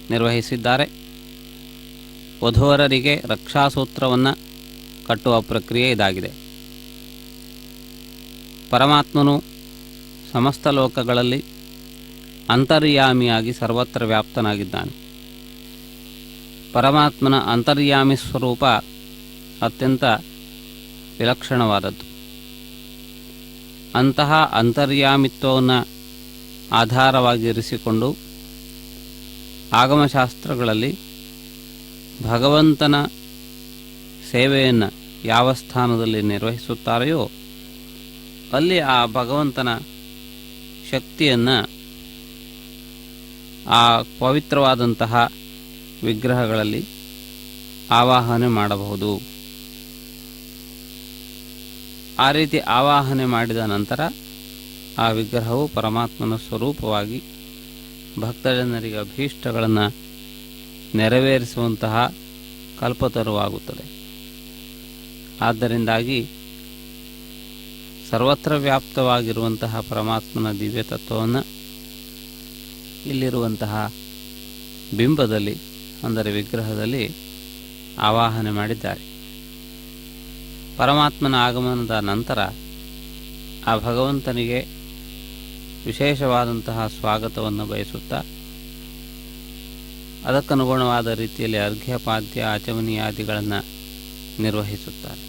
ನಿರ್ವಹಿಸಿದ್ದಾರೆ. ವಧೂವರರಿಗೆ ರಕ್ಷಾಸೂತ್ರವನ್ನು ಕಟ್ಟುವ ಪ್ರಕ್ರಿಯೆ ಇದಾಗಿದೆ. ಪರಮಾತ್ಮನು ಸಮಸ್ತ ಲೋಕಗಳಲ್ಲಿ ಅಂತರ್ಯಾಮಿಯಾಗಿ ಸರ್ವತ್ರ ವ್ಯಾಪ್ತನಾಗಿದ್ದಾನೆ. ಪರಮಾತ್ಮನ ಅಂತರ್ಯಾಮಿ ಸ್ವರೂಪ ಅತ್ಯಂತ ವಿಲಕ್ಷಣವಾದದ್ದು. ಅಂತಹ ಅಂತರ್ಯಾಮಿತ್ವವನ್ನು ಆಧಾರವಾಗಿರಿಸಿಕೊಂಡು ಆಗಮಶಾಸ್ತ್ರಗಳಲ್ಲಿ ಭಗವಂತನ ಸೇವೆಯನ್ನು ಯಾವ ಸ್ಥಾನದಲ್ಲಿ ನಿರ್ವಹಿಸುತ್ತಾರೆಯೋ ಅಲ್ಲಿ ಆ ಭಗವಂತನ ಶಕ್ತಿಯನ್ನು ಆ ಪವಿತ್ರವಾದಂತಹ ವಿಗ್ರಹಗಳಲ್ಲಿ ಆವಾಹನೆ ಮಾಡಬಹುದು. ಆ ರೀತಿ ಆವಾಹನೆ ಮಾಡಿದ ನಂತರ ಆ ವಿಗ್ರಹವು ಪರಮಾತ್ಮನ ಸ್ವರೂಪವಾಗಿ ಭಕ್ತಜನರಿಗೆ ಅಭೀಷ್ಟಗಳನ್ನು ನೆರವೇರಿಸುವಂತಹ ಕಲ್ಪತರುವಾಗುತ್ತದೆ. ಆದ್ದರಿಂದಾಗಿ ಸರ್ವತ್ರ ವ್ಯಾಪ್ತವಾಗಿರುವಂತಹ ಪರಮಾತ್ಮನ ದಿವ್ಯ ತತ್ವವನ್ನು ಇಲ್ಲಿರುವಂತಹ ಬಿಂಬದಲ್ಲಿ ಅಂದರೆ ವಿಗ್ರಹದಲ್ಲಿ ಆವಾಹನೆ ಮಾಡಿದ್ದಾರೆ. ಪರಮಾತ್ಮನ ಆಗಮನದ ನಂತರ ಆ ಭಗವಂತನಿಗೆ ವಿಶೇಷವಾದಂತಹ ಸ್ವಾಗತವನ್ನು ಬಯಸುತ್ತಾ ಅದಕ್ಕನುಗುಣವಾದ ರೀತಿಯಲ್ಲಿ ಅರ್ಘ್ಯಪಾದ್ಯ ಆಚಮನೀಯಾದಿಗಳನ್ನು ನಿರ್ವಹಿಸುತ್ತಾರೆ.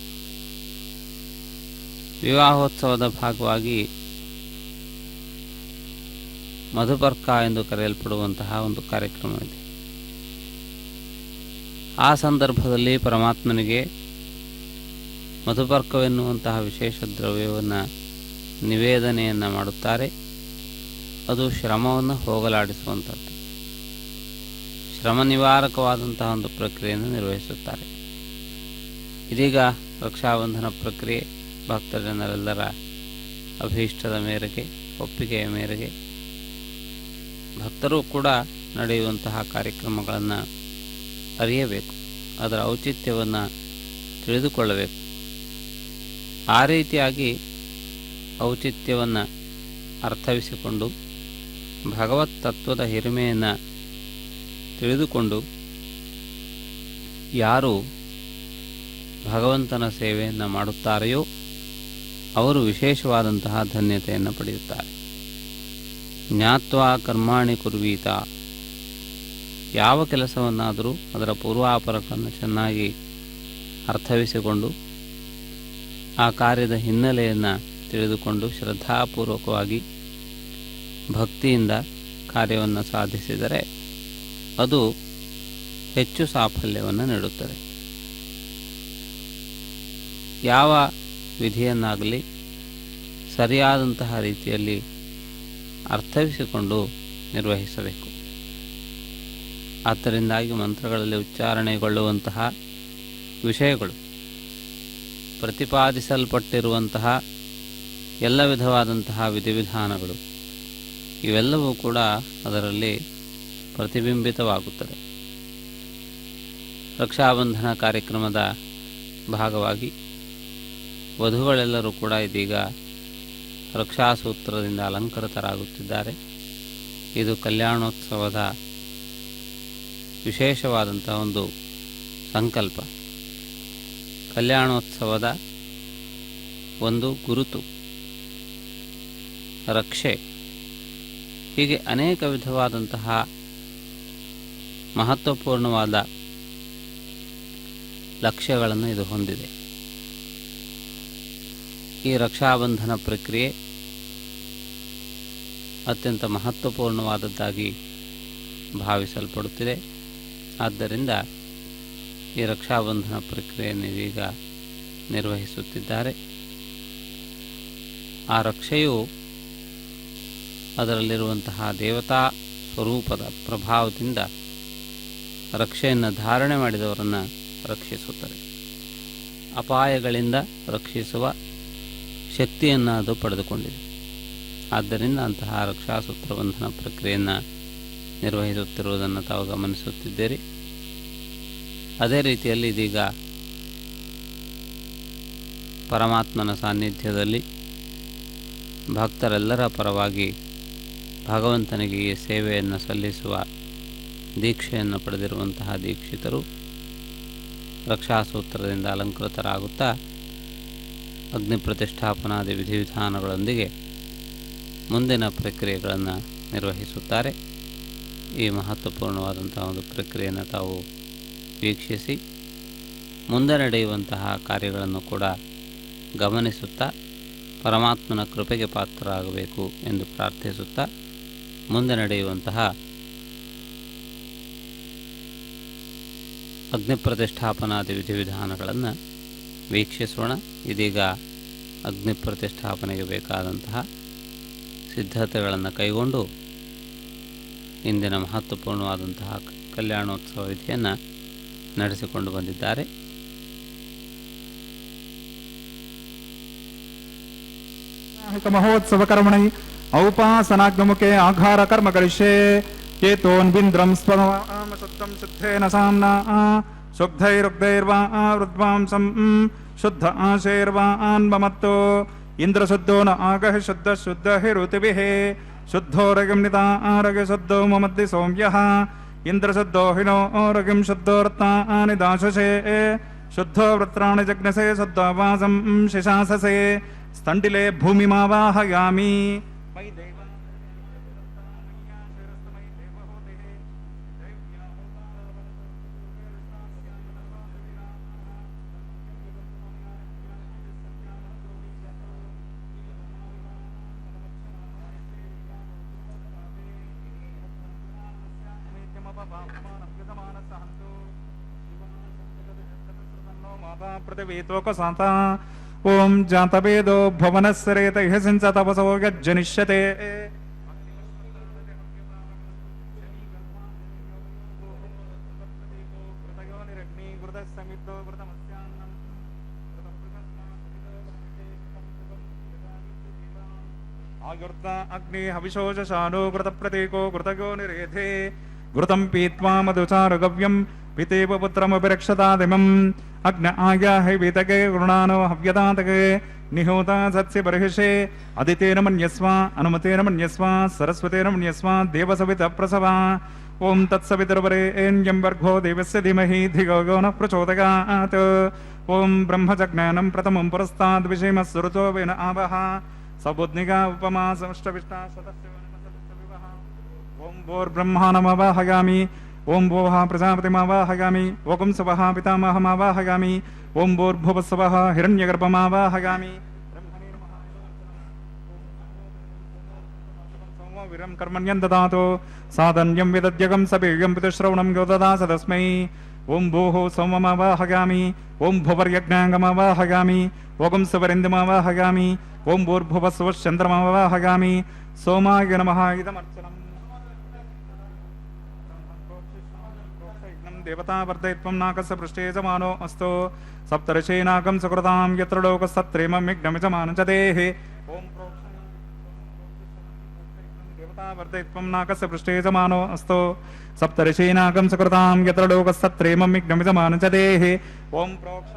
ವಿವಾಹೋತ್ಸವದ ಭಾಗವಾಗಿ ಮಧುಪರ್ಕ ಎಂದು ಕರೆಯಲ್ಪಡುವಂತಹ ಒಂದು ಕಾರ್ಯಕ್ರಮವಿದೆ. ಆ ಸಂದರ್ಭದಲ್ಲಿ ಪರಮಾತ್ಮನಿಗೆ ಮಧುಪರ್ಕವೆನ್ನುವಂತಹ ವಿಶೇಷ ದ್ರವ್ಯವನ್ನು ನಿವೇದನೆಯನ್ನು ಮಾಡುತ್ತಾರೆ. ಅದು ಶ್ರಮವನ್ನು ಹೋಗಲಾಡಿಸುವಂಥದ್ದು, ಶ್ರಮ ನಿವಾರಕವಾದಂತಹ ಒಂದು ಪ್ರಕ್ರಿಯೆಯನ್ನು ನಿರ್ವಹಿಸುತ್ತಾರೆ. ಇದೀಗ ರಕ್ಷಾಬಂಧನ ಪ್ರಕ್ರಿಯೆ ಭಕ್ತಜನರೆಲ್ಲರ ಅಭೀಷ್ಟದ ಮೇರೆಗೆ, ಒಪ್ಪಿಗೆಯ ಮೇರೆಗೆ ಭಕ್ತರು ಕೂಡ ನಡೆಯುವಂತಹ ಕಾರ್ಯಕ್ರಮಗಳನ್ನು ಅರಿಯಬೇಕು, ಅದರ ಔಚಿತ್ಯವನ್ನು ತಿಳಿದುಕೊಳ್ಳಬೇಕು. ಆ ರೀತಿಯಾಗಿ ಔಚಿತ್ಯವನ್ನು ಅರ್ಥವಿಸಿಕೊಂಡು ಭಗವತ್ ತತ್ವದ ಹಿರಿಮೆಯನ್ನು ತಿಳಿದುಕೊಂಡು ಯಾರು ಭಗವಂತನ ಸೇವೆಯನ್ನು ಮಾಡುತ್ತಾರೆಯೋ ಅವರು ವಿಶೇಷವಾದಂತಹ ಧನ್ಯತೆಯನ್ನು ಪಡೆಯುತ್ತಾರೆ. ಜ್ಞಾತ್ವಾ ಕರ್ಮಾಣಿ ಕುರ್ವೀತ, ಯಾವ ಕೆಲಸವನ್ನಾದರೂ ಅದರ ಪೂರ್ವಾಪರಗಳನ್ನು ಚೆನ್ನಾಗಿ ಅರ್ಥವಿಸಿಕೊಂಡು ಆ ಕಾರ್ಯದ ಹಿನ್ನೆಲೆಯನ್ನು ತಿಳಿದುಕೊಂಡು ಶ್ರದ್ಧಾಪೂರ್ವಕವಾಗಿ ಭಕ್ತಿಯಿಂದ ಕಾರ್ಯವನ್ನು ಸಾಧಿಸಿದರೆ ಅದು ಹೆಚ್ಚು ಸಾಫಲ್ಯವನ್ನು ನೀಡುತ್ತದೆ. ಯಾವ ವಿಧಿಯನ್ನಾಗಲಿ ಸರಿಯಾದಂತಹ ರೀತಿಯಲ್ಲಿ ಅರ್ಥವಿಸಿಕೊಂಡು ನಿರ್ವಹಿಸಬೇಕು. ಆದ್ದರಿಂದಾಗಿ ಮಂತ್ರಗಳಲ್ಲಿ ಉಚ್ಚಾರಣೆಗೊಳ್ಳುವಂತಹ ವಿಷಯಗಳು, ಪ್ರತಿಪಾದಿಸಲ್ಪಟ್ಟಿರುವಂತಹ ಎಲ್ಲ ವಿಧವಾದಂತಹ ವಿಧಿವಿಧಾನಗಳು ಇವೆಲ್ಲವೂ ಕೂಡ ಅದರಲ್ಲಿ ಪ್ರತಿಬಿಂಬಿತವಾಗುತ್ತದೆ. ರಕ್ಷಾಬಂಧನ ಕಾರ್ಯಕ್ರಮದ ಭಾಗವಾಗಿ ವಧುಗಳೆಲ್ಲರೂ ಕೂಡ ಇದೀಗ ರಕ್ಷಾಸೂತ್ರದಿಂದ ಅಲಂಕೃತರಾಗುತ್ತಿದ್ದಾರೆ. ಇದು ಕಲ್ಯಾಣೋತ್ಸವದ ವಿಶೇಷವಾದಂತಹ ಒಂದು ಸಂಕಲ್ಪ, ಕಲ್ಯಾಣೋತ್ಸವದ ಒಂದು ಗುರುತು, ರಕ್ಷೆ, ಹೀಗೆ ಅನೇಕ ವಿಧವಾದಂತಹ ಮಹತ್ವಪೂರ್ಣವಾದ ಲಕ್ಷ್ಯಗಳನ್ನು ಇದು ಹೊಂದಿದೆ. ಈ ರಕ್ಷಾಬಂಧನ ಪ್ರಕ್ರಿಯೆ ಅತ್ಯಂತ ಮಹತ್ವಪೂರ್ಣವಾದದ್ದಾಗಿ ಭಾವಿಸಲ್ಪಡುತ್ತಿದೆ. ಆದ್ದರಿಂದ ಈ ರಕ್ಷಾಬಂಧನ ಪ್ರಕ್ರಿಯೆಯನ್ನು ಇದೀಗ ನಿರ್ವಹಿಸುತ್ತಿದ್ದಾರೆ. ಆ ರಕ್ಷೆಯು ಅದರಲ್ಲಿರುವಂತಹ ದೇವತಾ ಸ್ವರೂಪದ ಪ್ರಭಾವದಿಂದ ರಕ್ಷೆಯನ್ನು ಧಾರಣೆ ಮಾಡಿದವರನ್ನು ರಕ್ಷಿಸುತ್ತದೆ. ಅಪಾಯಗಳಿಂದ ರಕ್ಷಿಸುವ ಶಕ್ತಿಯನ್ನು ಅದು ಪಡೆದುಕೊಂಡಿದೆ. ಆದ್ದರಿಂದ ಅಂತಹ ರಕ್ಷಾಸೂತ್ರ ಬಂಧನ ಪ್ರಕ್ರಿಯೆಯನ್ನು ನಿರ್ವಹಿಸುತ್ತಿರುವುದನ್ನು ತಾವು ಗಮನಿಸುತ್ತಿದ್ದೀರಿ. ಅದೇ ರೀತಿಯಲ್ಲಿ ಇದೀಗ ಪರಮಾತ್ಮನ ಸಾನ್ನಿಧ್ಯದಲ್ಲಿ ಭಕ್ತರೆಲ್ಲರ ಪರವಾಗಿ ಭಗವಂತನಿಗೆ ಈ ಸೇವೆಯನ್ನು ಸಲ್ಲಿಸುವ ದೀಕ್ಷೆಯನ್ನು ಪಡೆದಿರುವಂತಹ ದೀಕ್ಷಿತರು ರಕ್ಷಾಸೂತ್ರದಿಂದ ಅಲಂಕೃತರಾಗುತ್ತಾ ಅಗ್ನಿ ಪ್ರತಿಷ್ಠಾಪನಾದಿ ವಿಧಿವಿಧಾನಗಳೊಂದಿಗೆ ಮುಂದಿನ ಪ್ರಕ್ರಿಯೆಗಳನ್ನು ನಿರ್ವಹಿಸುತ್ತಾರೆ. ಈ ಮಹತ್ವಪೂರ್ಣವಾದಂತಹ ಒಂದು ಪ್ರಕ್ರಿಯೆಯನ್ನು ತಾವು ವೀಕ್ಷಿಸಿ ಮುಂದೆ ನಡೆಯುವಂತಹ ಕಾರ್ಯಗಳನ್ನು ಕೂಡ ಗಮನಿಸುತ್ತಾ ಪರಮಾತ್ಮನ ಕೃಪೆಗೆ ಪಾತ್ರರಾಗಬೇಕು ಎಂದು ಪ್ರಾರ್ಥಿಸುತ್ತಾ ಮುಂದೆ ನಡೆಯುವಂತಹ ಅಗ್ನಿ ಪ್ರತಿಷ್ಠಾಪನಾದಿ ವಿಧಿವಿಧಾನಗಳನ್ನು ವೀಕ್ಷಿಸೋಣ. ಇದೀಗ ಅಗ್ನಿ ಪ್ರತಿಷ್ಠಾಪನೆಗೆ ಬೇಕಾದಂತಹ ಸಿದ್ಧತೆಗಳನ್ನು ಕೈಗೊಂಡು ಇಂದಿನ ಮಹತ್ವಪೂರ್ಣವಾದಂತಹ ಕಲ್ಯಾಣೋತ್ಸವ ವಿಧಿಯನ್ನು ನಡೆಸಿಕೊಂಡು ಬಂದಿದ್ದಾರೆ. ಮಹೋತ್ಸವ ಕರ್ಮಣಿ ಔಪಾಸನಾಗ್ನಮುಖೆ ಆಘಾರ ಕರ್ಮ ಕರಿಷ್ಯೆ ಕೇತೋನ್ಬಿಂದ್ರಂ ಸ್ವಮಾಮ ಶುದ್ಧಂ ಶುದ್ಧೇನ ಸಾಮ್ನಾ ಶುದ್ಧೈರುಗ್ಧೈರ್ವಾ ವೃದ್ವಾಂಸಂ ಶುದ್ಧ ಆಶೈರ್ವಾನ್ ಮಮತ್ತೋ ఇంద్రశుద్ధో న ఆగః శుద్ధ శుద్ధ హిరుతిభిః శుద్ధోరగం నితా ఆరగ శుద్ధో మమద్ది సౌమ్యః ఇంద్రశుద్ధో హినో ఓరగం శుద్ధోర్తాని దాశసే శుద్ధో వృత్రాణి జగ్నసే శుద్ధోవాసం శిశాససే స్థండిలే భూమిమావాహయామి పృథివీతోకసాత ఓం జాతవేదో భువనస్సరేత ఇహసించ తపసో యజ్జనిష్యతే ఆయుర్త అగ్ని హవిశోషానో ఘృత ప్రతీకో ఘృతగో నిరేధే ఘృతం పీత్వా మధుచారుగవ్యం పితేవ పుత్రమభిరక్షతాదిమం అగ్న ఆయాహి వీతకే గృణానో హవ్యతాతకే నిహోత సత్సి బర్హిషే అదితేన మన్యస్వ అనుమతేన మన్యస్వ సరస్వతేన మన్యస్వ దేవసవిత ప్రసవ ఓం తత్సవితుర్వరేణ్యం వర్గో దేవస్య ధీమహి ధియో నః ప్రచోదయాత్ ఓం బ్రహ్మజజ్ఞానం ప్రథమం పురస్తాద్ విషయమస్సురుతో వేన ఆవహ సబుద్నిగా ఉపమా సంష్టవిష్టా శతస్య ఓం భోర్బ్రహ్మాణమవాహయామి ఓం భోః ప్రజాపతిమావాహయామి ఓం సవః పితామహమావాహయామి ఓం భోర్భువస్సవః హిరణ్యగర్భమావాహయామి వీరం కర్మణ్యం దదాతు సాధన్యం విదద్యగం సపేయం పితృశ్రవణం గోదదాస తస్మై ఓం భూః సోమమావాహయామి ఓం భువర్యజ్ఞాంగమావాహయామి ఓం సవరిందమావాహయామి ఓం భూర్భువస్వశ్చంద్రమావాహయామి సోమాయ నమః ఇదమర్చనం దేవతావర్ధయిత్వం నాకస్య పృష్ఠే జమానో అస్తో సప్తర్షేనాకం సుకృతాం యత్ర లోకసత్రేమం యజ్ఞమిజమానచదేః ఓం దేవతావర్ధయిత్వం నాకస్య పృష్ఠే జమానో అస్తో సప్తర్షేనాకం సుకృతాం యత్ర లోకసత్రేమం యజ్ఞమిజమానచదేః ఓం ప్రోక్ష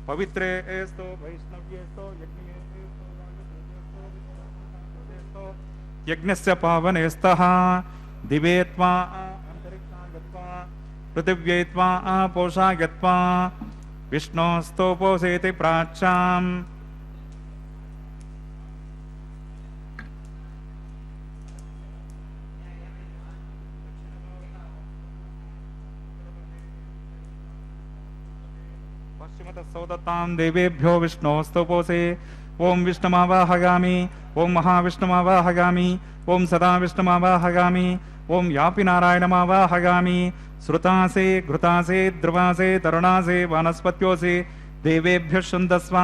పవిత్రేస్తో వైష్ణవ్యేస్తో యజ్ఞస్య పావనేస్తః దివే త్వా అంతరిక్షాగత్వా పృథివ్యై త్వా పోషాగత్వా విష్ణోస్తోపోసేతి ప్రాచ్యాం సౌదత్తాం దేవేభ్యో విష్ణోస్తోపోసే ఓం విష్ణుమావాహయామి ఓం మహావిష్ణుమావాహయామి ఓం సదా విష్ణుమావాహయామి ఓం యాపి నారాయణమావాహయామి శ్రుతాసే ఘృతాసే ధ్రువాసే తరుణాసే వనస్పత్యోసే దేవేభ్యః శుందస్వ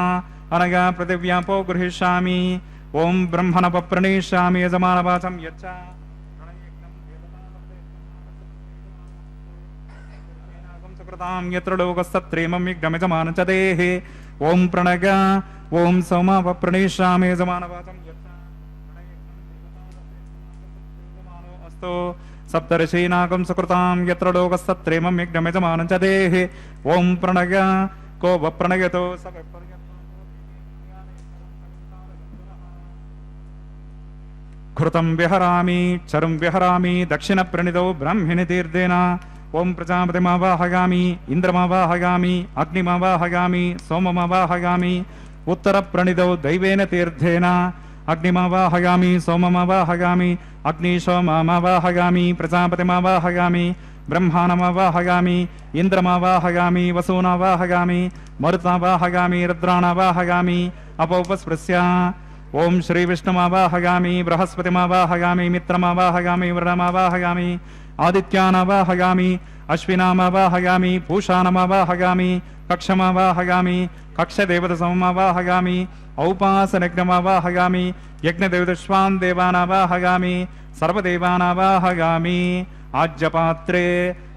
అనగా పృథివ్యాపో గృహీష్యామి ఓం బ్రహ్మణప ప్రణీష్యామి యజమానవాచం యచ్చ సుకృతాం యత్ర లోకసత్రేమం యజ్ఞమిజమానచదేః ఓం ప్రణగ ఓం సోమాప ప్రణీష్యామి యజమానవాచం యచ్చ అస్తో సప్తర్షీనాకం సుకృతాం యత్ర లోకసత్రేమం యజ్ఞమిజమానచదేః ఓం ప్రణగ కో వప్రణగతో ఘృతం విహరామి చరం విహరామి దక్షిణ ప్రణితో బ్రాహ్మిణి తీర్థేన ఓం ప్రజాపతిమావాహయామి ఇంద్రమావాహయామి అగ్నిమావాహయామి సోమమావాహయామి ఉత్తర ప్రణితో దైవేన తీర్థేన అగ్నిమావాహయామి సోమమావాహయామి అగ్నిశోమమావాహయామి ప్రజాపతిమావాహయామి బ్రహ్మాణమావాహయామి ఇంద్రమావాహయామి వసూనావాహయామి మరుతావాహయామి రుద్రాణావాహయామి అపౌపస్పృశ్య ఓం శ్రీ విష్ణుమావాహయామి బృహస్పతిమావాహయామి మిత్రమావాహయామి వరుణమావాహయామి ఆదిత్యానావాహయామి అశ్వినామావాహయామి పూషాణమావాహయామి కక్షమావాహయామి కక్షదేవత సమమావాహయామి ఔపాసనజ్ఞమావాహయామి యజ్ఞదేవతశ్వాన్ దేవానావాహయామి సర్వదేవానావాహయామి ఆజ్యపాత్రే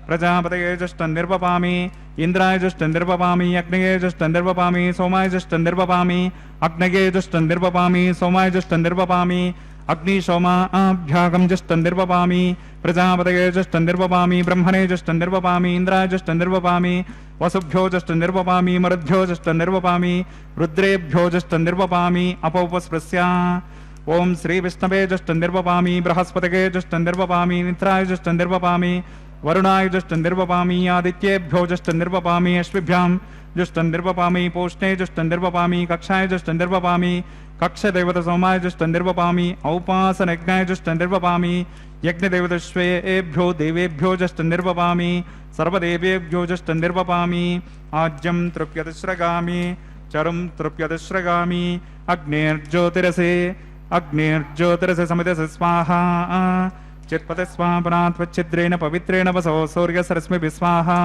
ప్రజాపతయే జుష్టం నిర్వపామి ఇంద్రాయ జుష్టం నిర్వపామి అగ్నయే జుష్టం నిర్వపామి సోమాయ జుష్టం నిర్వపామి అగ్నయే జుష్టం నిర్వపామి సోమాయ జుష్టం నిర్వపామి అగ్నిశోమాభ్యాగం జుష్టం నిర్వపామి ప్రజాపతయే జుష్టం నిర్వపామి బ్రహ్మణే జుష్టం నిర్వపామి ఇంద్రాయ జుష్టం నిర్వపామి वसुभ्यो जष्ट निर्वपामि मरुद्भ्यो जष्ट निर्वपामि रुद्रेभ्यो जष्ट निर्वपामि अपौपस्पृश्या ओम श्री विष्णवे जष्ट निर्वपामि बृहस्पतये जष्ट निर्वपामि नित्राय जष्ट निर्वपामि वरुणाय जष्ट निर्वपामि आदित्येभ्यो जष्ट निर्वपामि अश्विभ्यां जष्ट निर्वपामि पोष्णे जष्ट निर्वपामि कक्षाय जष्ट निर्वपामि कक्षदेवत सोमाय जष्ट निर्वपामि औपासन यज्ञाय जष्ट निर्वपामि यज्ञदेवतश्वेभ्यो देवेभ्यो जष्ट निर्वपामि सर्वदेवेभ्यो जष्ट निर्वपामि आज्यं तृप्यतिस्रगामि चरुं तृप्यतिस्रगामि अग्निर्ज्योतिरसे समितसे स्वाहा चित्पते स्वापनात्वच्छिद्रेण पवित्रेण वसो सूर्यसरश्मिभिः स्वाहा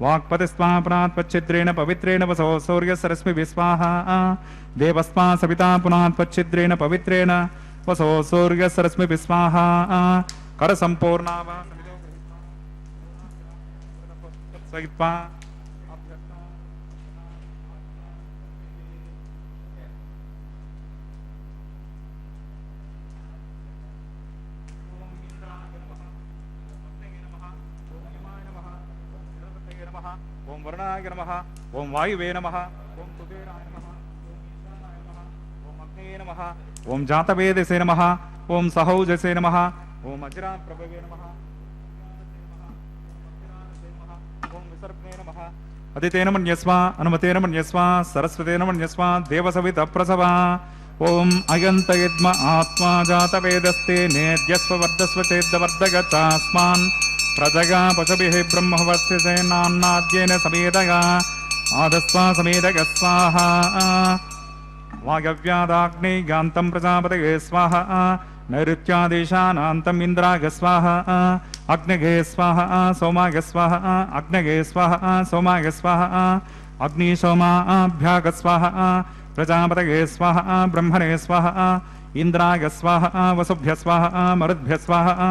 वाक्पते स्वापनात्वच्छिद्रेण पवित्रेण वसो सूर्यसरश्मिभिः स्वाहा देवस्मा सविता पुनात्वच्छिद्रेण पवित्रेण वसो सूर्यसरश्मिभिः स्वाहा करसम्पूर्णा वा सहित्वा ओम वरुणाय नमः ओम वायुवे नमः ओम कुबेराय नमः ओम ईशानाय नमः ओम अग्नये नमः ओम जातवेदसे नमः ओम सहौजसे नमः ओम अजराप्रभवे नमः ओम विसर्पणे नमः अदितेन मन्यस्वा अनुमतेन मन्यस्वा सरस्वतेन मन्यस्वा देवसवितप्रसवा ओम अयन्त यद्म आत्मा जातवेदस्ते नेद्यस्व वर्धस्व चेद्वर्धगच्चास्मान् प्रजगा पशुभिः ब्रह्मवर्षसे नान्नाद्येन समेदगा आदस्वा समेदग स्वाहा वायव्यादाग्ने गान्तं प्रजापतये स्वाहा नैऋत्यादेशानान्तम् इन्द्राग स्वाहा अग्नगे स्वाहा सोमाग स्वाहा अग्नगे स्वाहा सोमाग स्वाहा अग्निसोमाभ्याग स्वाहा प्रजापतये स्वाहा ब्रह्मणे स्वाहा इन्द्राग स्वाहा वसुभ्य स्वाहा मरुद्भ्य स्वाहा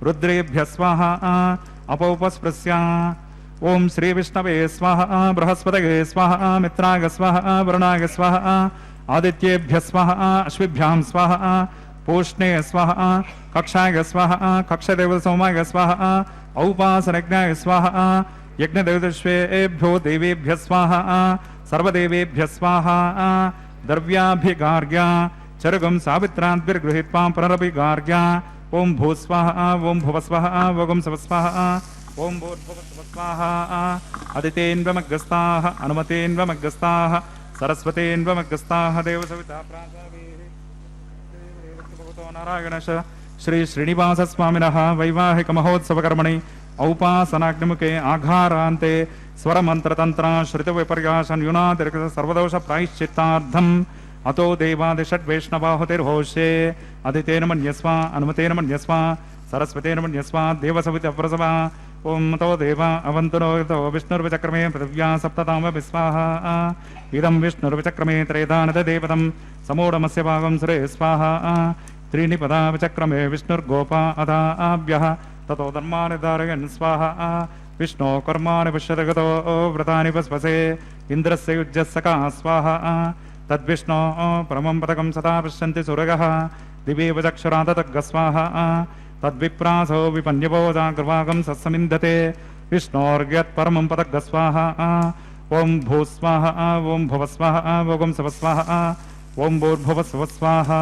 रुद्रेभ्य स्वाहा अपौपस्पृश्या ओम श्री विष्णवे स्वाहा बृहस्पतये स्वाहा मित्राग स्वाहा वरुणाग स्वाहा आदित्येभ्य स्वाहा अश्विभ्यां स्वाहा पूष्णे स्वाहा कक्षाय स्वाहा कक्षदेव सोमाय स्वाहा औपासनज्ञाय स्वाहा यज्ञदेवतश्वेभ्यो देवेभ्य स्वाहा सर्वदेवेभ्य स्वाहा द्रव्याभिगार्ग्या चरुगं सावित्राद्भिर्गृहीत्वा पुनरभिगार्ग्या ओम भूस्वाहा ओम भुवस्वाहा ओम सवस्वाहा ओम भूर्भुवस्वाहा अदितेन्वमग्गस्ताः अनुमतेन्वमग्गस्ताः सरस्वतेन्वमग्गस्ताः देवसविता प्राजावेः नारायणश श्री श्रीनिवास स्वामिनः वैवाहिक महोत्सवकर्मणि औपासनाग्निमुखे आघारान्ते स्वरमन्त्रतन्त्र श्रुतविपर्यासन्युनातिरिक्त सर्वदोष प्रायश्चित्तार्थम् अतो देवादिषड्वैष्णवाहुतिर्होष्ये अदितेन मन्यस्वा अनुमतेन मन्यस्वा सरस्वतेन मन्यस्वा देवसवितप्रसवा ओम तो देवा अवन्तुनो विष्णुर्विचक्रमे पृथिव्या सप्तताम विस्वाहा इदं विष्णुर्विचक्रमे त्रेधानदेवतं समूढमस्य भागं सुरे स्वाहा त्रीणि पदा विचक्रमे विष्णुर्गोपा अदाभ्यः ततो धर्मानि धारयन् स्वाहा विष्णो कर्माणि पश्यतगतो व्रतानि पस्पसे इन्द्रस्य युज्यस्सका स्वाहा तद्विष्णो परमं पदकं सदा पश्यन्ति सुरगः दिवेव चक्षुरादतग्गस्वाहा तद्विप्रासो विपन्यवोजाग्रवागं सत्समिन्धते विष्णोर्यत्परमं पदग्गस्वाहा ओम भूस्वाहा ओम भुवस्वाहा ओम सवस्वाहा ओम भूर्भुवस्वस्वाहा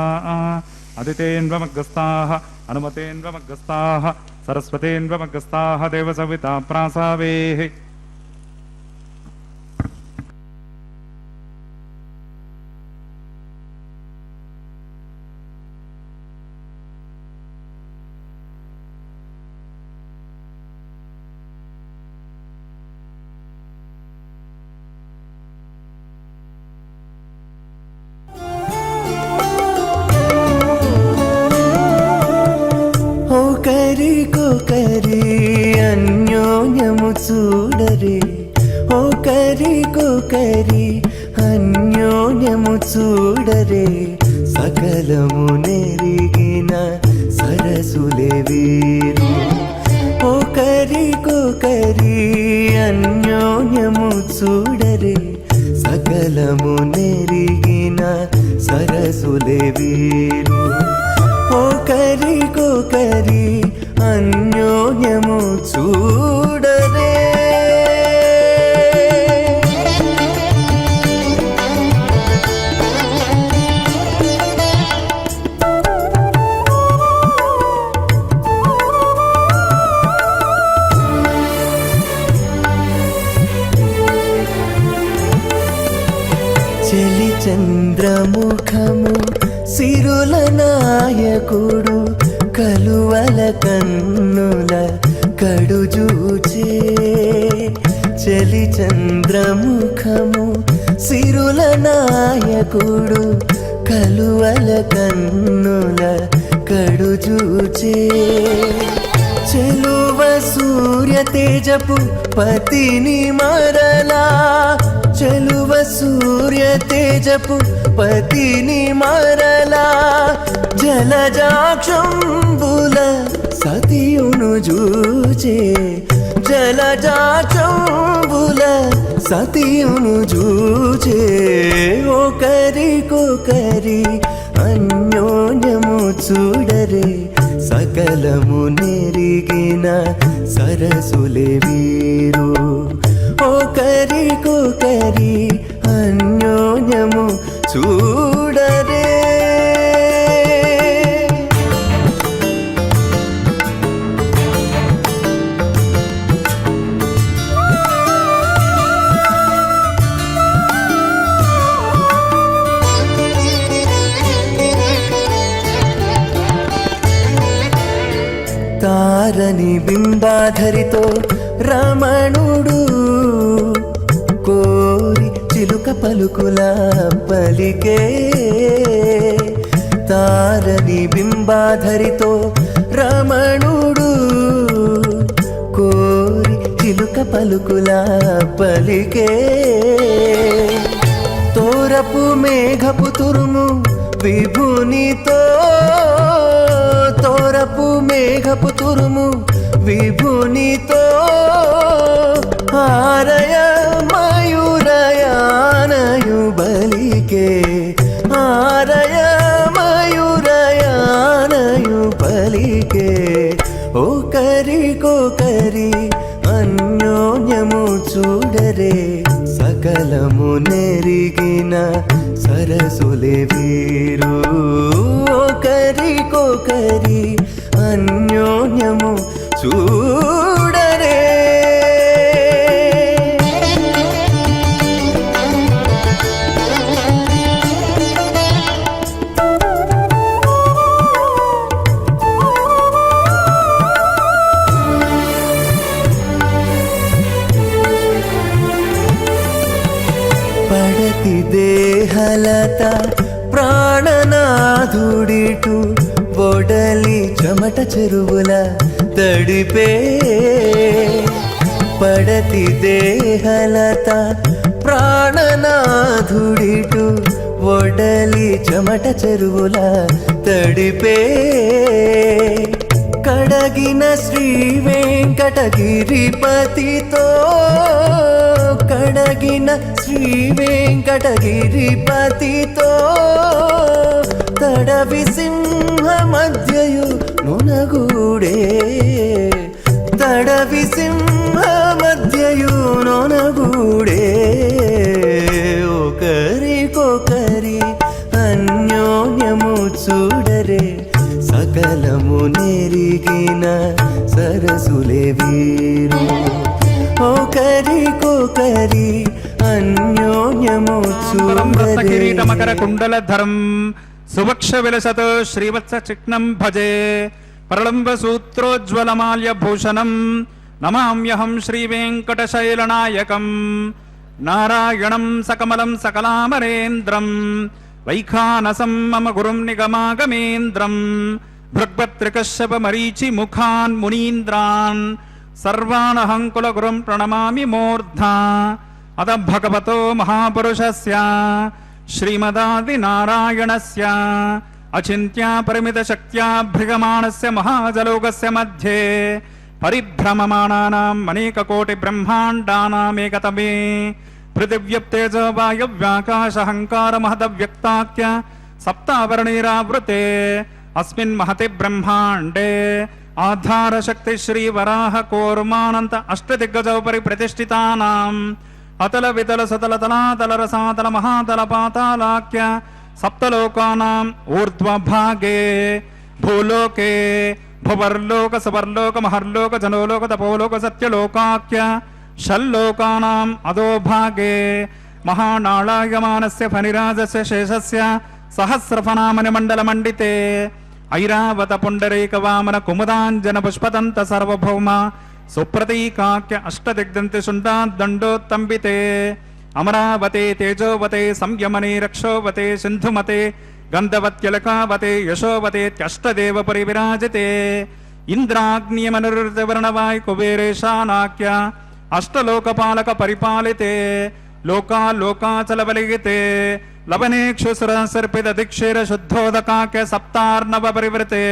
अदितेन्वमग्गस्ताः अनुमतेन्वमग्गस्ताः सरस्वतेन्वमग्गस्ताः देवसविता प्रासावेः చూడరే ఒకరికొకరి అన్యోన్యము చూడరే సకలము నెరిగిన సరసులే వీరు ఒకరికొకరి అన్యోన్యము చూడరే సకలము నెరిగిన సరసులే వీరు ఒకరికొకరి అన్యోన్యము చూడరే చెలి చంద్రముఖము సిరుల నాయకుడు కలువల కన్నుల కడుజూచే చెలి చంద్రముఖము సిరుల నాయకుడు కలువల కన్నుల కడుజూచే చెలువ సూర్య తేజపు పతిని మరలా చెలువ సూర్య తేజపు పతిని మరలా జలజాక్షంబుల సతియును జూచే జలజాక్షంబుల సతియును జూచే ఒకరికొకరి అన్యోన్యము చూడరే సకలము నెరిగిన సరసులే వీరు ఒకరికొకరి అన్యోన్యము చూడరే తారని బింబాధరితో రమణుడు కోరి చిలుక పలుకుల పలికే తారని బింబాధరితో రమణుడు కోరి చిలుక పలుకుల పలికే తోరపు మేఘపు తురుము విభునితో తోరపు మేఘపు తురుము విభునితో ఆరయ మయూరయానయు బలికే ఆరయ మయూరయానయు బలికే ఒకరికొకరి అన్యోన్యము చూడరే సకలము నెరిగిన సరసులే వీరు ఒకరికొకరి అన్యోన్యము చూడరే పడతి దేహలత ప్రాణనాథుడిటు ఒడలి చెమట చెరువుల తడిపే పడతి దేహలత ప్రాణనాథుడిటు ఒడలి చెమట చెరువుల తడిపే కడగిన శ్రీ వెంకటగిరిపతితో కడగిన శ్రీ వెంకటగిరిపతితో తడవి సింహ మధ్యయు నొనగూడే తడవి సింహ మధ్యయు నొనగూడే ఒకరికొకరి అన్యోన్యము చూడరే సకలము నెరిగిన సరసులే వీరు ఒకరికొకరి అన్యోన్యము చూడరే కిరీట మకర కుండలధరం సువక్ష విలసత్ శ్రీవత్స చిహ్నం భజే ప్రళంబ సూత్రోజ్వలమాల్య భూషణం నమామ్యహం శ్రీవేంకటశైలనాయకం నారాయణం సకమలం సకలామరేంద్రం వైఖానసం మమ గురుం నిగమాగమేంద్రం భృగ్భత్రికశ్యప మరీచి ముఖాన్ మునీంద్రాన్ సర్వానహంకుల గురుం ప్రణమామి మూర్ధా అత భగవతో మహాపురుషస్య శ్రీమదాది నారాయణస్య అచింత్య పరిమిత శక్త్యా భృగమాణస్య మహాజలోకస్య మధ్యే పరిభ్రమమాణానాం అనేక కోటి బ్రహ్మాండానామేకతమే పృథివ్యప్తేజో వాయవ్యాకాశహంకార మహదవ్యక్తాఖ్య సప్తావరణైరావృతే అస్మిన్ మహతి బ్రహ్మాండే ఆధార శక్తి శ్రీ వరాహ కూర్మానంత అష్టదిగ్గజోపరి ప్రతిష్ఠితానాం అతల వితల సతల తలాతల రసాతల మహాతల పాతాళాఖ్య సప్తలోకానాం ఊర్ధ్వభాగే భూలోకే భువర్లోక సువర్లోక మహర్లోక జనోలోక తపోలోక సత్యలోకాఖ్య షల్లోకానాం అధోభాగే మహానాళాయమానస్య ఫణిరాజస్య శేషస్య సహస్రఫనామని మండలమండితే ఐరావత పుండరీక వామన కుముదాంజన పుష్పదంత సార్వభౌమ సుప్రతీకాఖ్య అష్టదిగ్ధంతి శుండాదండోత్తంబితే అమరావతే తేజోవతే సంయమనే రక్షోవతే సింధుమతే గంధవత్యలకావతే యశోవతేత్యష్టదేవ పరివిరాజతే ఇంద్రాగ్నియమనుర్వర్ణవాయ్ కుబేరేశానాఖ్య అష్టలోకపాలక పరిపాలితే లోకాలోకాచలవలిగితే లవనేక్షుసురసర్పిత దిక్షిర శుద్ధోదకాఖ్య సప్తార్ణవ పరివృతే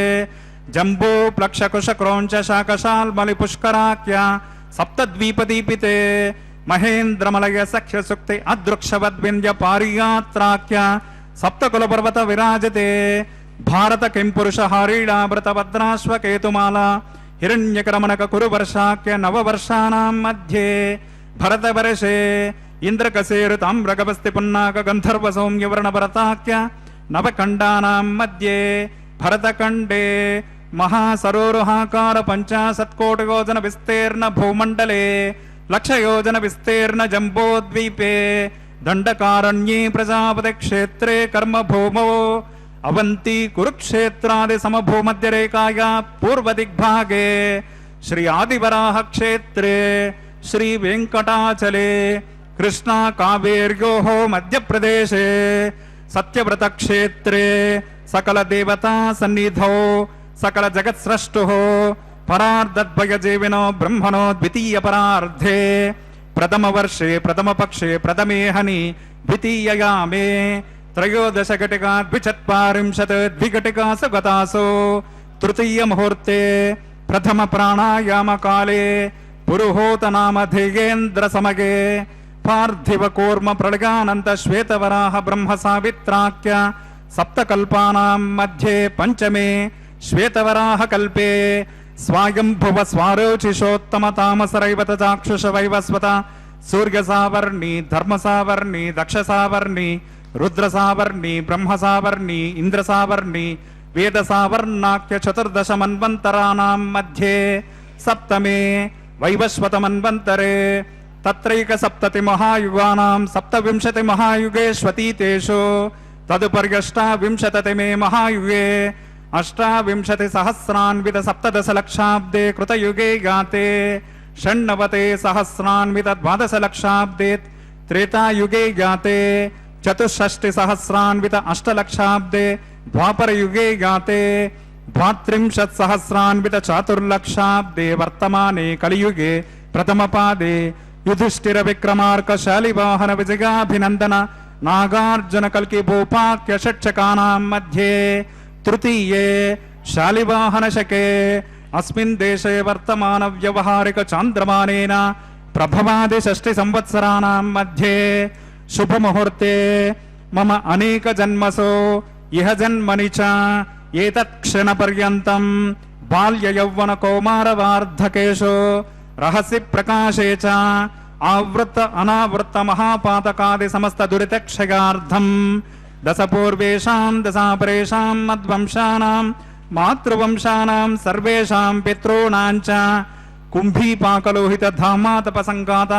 జంబూ ప్లక్షకుశ క్రౌంచ శాకశాల్మలి పుష్కరాఖ్య సప్తద్వీపదీపితే మహేంద్రమలయ సఖ్య సుక్తి అదృక్షవద్వింధ్య పారియాత్రాఖ్య సప్తకుల పర్వత విరాజతే భారత కింపురుష హారీళామృత భద్రాశ్వకేతుమాల హిరణ్యకరమణక కురు వర్షాఖ్య నవవర్షాణం మధ్యే భరతవర్షే ఇంద్రకసేరు తామ్రగపస్తి పున్నాక గంధర్వ సౌమ్యవర్ణ భరతాఖ్య నవఖండానాం మధ్యే భరతఖండే మహాసరోరుహాకార 50 కోటి యోజన విస్తీర్ణ భూమండలే 1,00,000 యోజన విస్తీర్ణ జంబోద్వీపే దండకారణ్యే ప్రజాపతి క్షేత్రే కర్మభూమో అవంతి కురుక్షేత్రాది సమభూమధ్యరేఖాయా పూర్వదిగ్భాగే శ్రీ ఆదివరాహ క్షేత్రే శ్రీ వెంకటాచలే కృష్ణా కావేర్యోః మధ్యప్రదేశే సత్యవ్రత క్షేత్రే సకల దేవతా సన్నిధౌ సకల జగత్స్రష్టుః పరార్ధద్వయజీవినో బ్రహ్మణో ద్వితీయ పరార్ధే ప్రథమ వర్షే ప్రథమ పక్షే ప్రథమేహని ద్వితీయయామే త్రయోదశ ఘటికా 240 ద్విఘటికాసు గతాసు తృతీయ ముహూర్తే ప్రథమ ప్రాణాయామ కాలే పురుహూత నామధేయేంద్ర సమగే పార్థివ కూర్మ ప్రళగానంత శ్వేతవరాహ బ్రహ్మ సావిత్రాఖ్య సప్తకల్పానాం మధ్యే పంచమే శ్వేతవరాహ కల్పే స్వాయంభువ స్వారోచిషోత్తమ తామసరైవత చాక్షుష వైవస్వత సూర్యసావర్ణి ధర్మసావర్ణి దక్షసావర్ణి రుద్రసావర్ణి బ్రహ్మసావర్ణి ఇంద్రసావర్ణి వేదసావర్ణాఖ్య 14 మన్వంతరాణాం మధ్యే సప్తమే వైవస్వత మన్వంతరే తత్రైక సప్తతి మహాయుగానాం 27 మహాయుగేష్వతీతేషు తదుపర్యష్టావింశతమే మహాయుగే 28 సహస్రాన్విత 17 లక్షాబ్దే కృతయుగే గాతే షణ్ణవతే సహస్రాన్విత 12 లక్షాబ్దే త్రేతాయుగే గాతే 64 సహస్రాన్విత 8 లక్షాబ్దే ద్వాపరయుగే గాతే 32 సహస్రాన్విత 4 లక్షాబ్దే వర్తమానే కలియుగే ప్రథమ పాదే యుధిష్ఠిర విక్రమార్క శాలివాహన విజయాభినందన నాగార్జున కల్కి భూపాక్య షట్చకానాం మధ్యే తృతీయే శాలివాహన శకే అస్మిన్ దేశే వర్తమాన వ్యవహారిక చాంద్రమానేన ప్రభవాది 6 సంవత్సరాణాం మధ్యే శుభముహూర్తే మమ అనేక జన్మసో ఇహ జన్మని చ ఏతత్ క్షణ పర్యంతం బాల్య యౌవన కౌమార వార్ధకేషు రహసి ప్రకాశే చ ఆవృత్త అనావృత్త మహాపాతకాది సమస్త దురితక్షయార్థం దశపూర్వేషాం దశాపరేషాం మద్వంశానాం మాతృవంశానాం సర్వేషాం పితॄణాం చ కుంభీపాకలోహిత ధామాతపసంగాత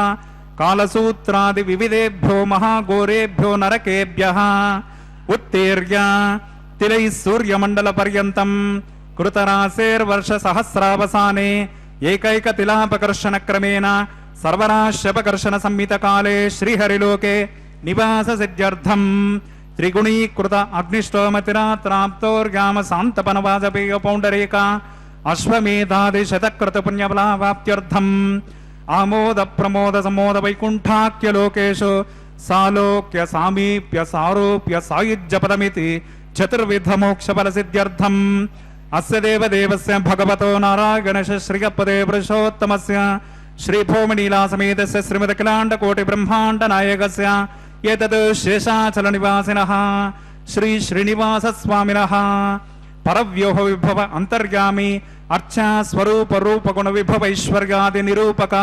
కాలసూత్రాది వివిధేభ్యో మహాఘోరేభ్యో నరకేభ్యః ఉత్తీర్య తిలై సూర్యమండల పర్యంతం కృతరాశేర్వర్ష సహస్రావసానే ఏకైక తిలాపకర్షణ క్రమేణ సర్వరాశ్యపకర్షణ సంహిత కాలే శ్రీహరిలోకే నివాస సిద్ధ్యర్థం త్రిగుణీకృత అగ్నిష్టోమతిరాత్రాప్తోర్గామ శాంతపన వాజపేయ పౌండరేక అశ్వమేధాది శతకృత పుణ్యఫలావాప్త్యర్థం ఆమోద ప్రమోద సమోద వైకుంఠాఖ్య లోకేషు సాలోక్య సామీప్య సారూప్య సాయుజ్య పదమితి చతుర్విధ మోక్ష ఫల సిద్ధ్యర్థం అస్య దేవదేవస్య భగవతో నారాయణశ శ్రీయపదే పురుషోత్తమస్య శ్రీభూమినీలా సమేతస్య శ్రీమదఖిలాండ కోటి బ్రహ్మాండ నాయకస్య ఏతద్ శేషాచల నివాసినః శ్రీ శ్రీనివాస స్వామినః పరవ్యోహ విభవ అంతర్యామి అర్చా స్వరూప రూప గుణ విభవైశ్వర్యాది నిరూపక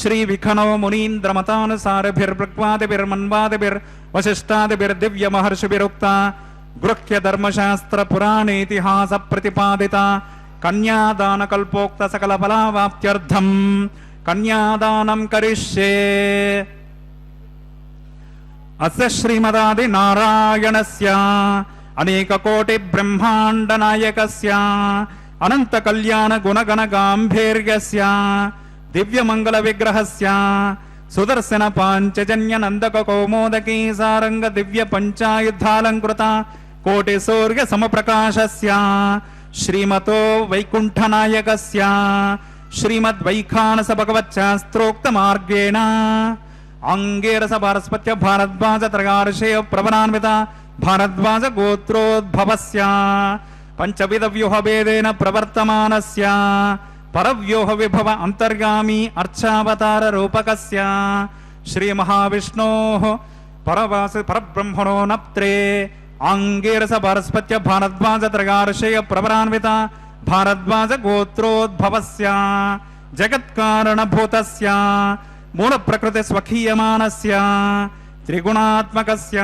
శ్రీ విఖనో మునీంద్రమతానుసారభిర్భృగ్వాదిభిర్మన్వాదిభిర్ వశిష్టాదిభిర్దివ్య మహర్షిభిరుక్త గృహ్య ధర్మశాస్త్ర పురాణేతిహాస ప్రతిపాదిత కన్యాదాన కల్పోక్త సకల ఫలావాప్త్యర్థం కన్యాదానం కరిష్యే. ಅಸ್ಯ ಶ್ರೀಮದಾದಿ ನಾರಾಯಣಸ್ಯ ಅನೇಕ ಕೋಟಿ ಬ್ರಹ್ಮಾಂಡ ನಾಯಕಸ್ಯ ಅನಂತ ಕಲ್ಯಾಣ ಗುಣಗಣ ಗಾಂಭೀರ್ಯಸ್ಯ ದಿವ್ಯ ಮಂಗಲ ವಿಗ್ರಹಸ್ಯ ಸುದರ್ಶನ ಪಾಂಚಜನ್ಯ ನಂದಕ ಕೌಮೋದಕಿ ಸಾರಂಗ ದಿವ್ಯ ಪಂಚಾಯುಧಾಲಂಕೃತ ಕೋಟಿ ಸೂರ್ಯ ಸಮಪ್ರಕಾಶಸ್ಯ ಶ್ರೀಮತೋ ವೈಕುಂಠ ನಾಯಕಸ್ಯ ಶ್ರೀಮದ್ ವೈಖಾನಸ ಭಗವಚ್ಚಾಸ್ತ್ರೋಕ್ತ ಮಾರ್ಗೇಣ ಅಂಗೇರಸ ಪಾರಸ್ಪತ್ಯ ಭಾರದ್ವಾಜ ತ್ರಗಾರ್ಷೇಯ ಪ್ರವನಾನ್ವಿತ ಭಾರದ್ವಾಜ ಗೋತ್ರೋದ್ಭವಸ್ಯ ಪಂಚವಿಧ ವ್ಯೂಹ ಭೇದೇನ ಪ್ರವರ್ತಮಾನಸ್ಯ ಪರವ್ಯೂಹ ವಿಭವ ಅಂತರ್ಗಾಮಿ ಅರ್ಚಾವತಾರ ರೂಪಕಸ್ಯ ಶ್ರೀ ಮಹಾವಿಷ್ಣೋಃ ಪರಬ್ರಹ್ಮಣೋ ನಪ್ತ್ರೇ ಅಂಗೇರಸ ಪಾರಸ್ಪತ್ಯ ಭಾರದ್ವಾಜ ತ್ರಗಾರ್ಷೇಯ ಪ್ರವರಾನ್ವಿತ ಭಾರದ್ವಾಜ ಗೋತ್ರೋದ್ಭವಸ್ಯ ಜಗತ್ಕಾರಣಭೂತಸ್ಯ ಮೂಲ ಪ್ರಕೃತಿ ಸ್ವಕೀಯಮಾನಸ್ಯ ತ್ರಿಗುಣಾತ್ಮಕಸ್ಯ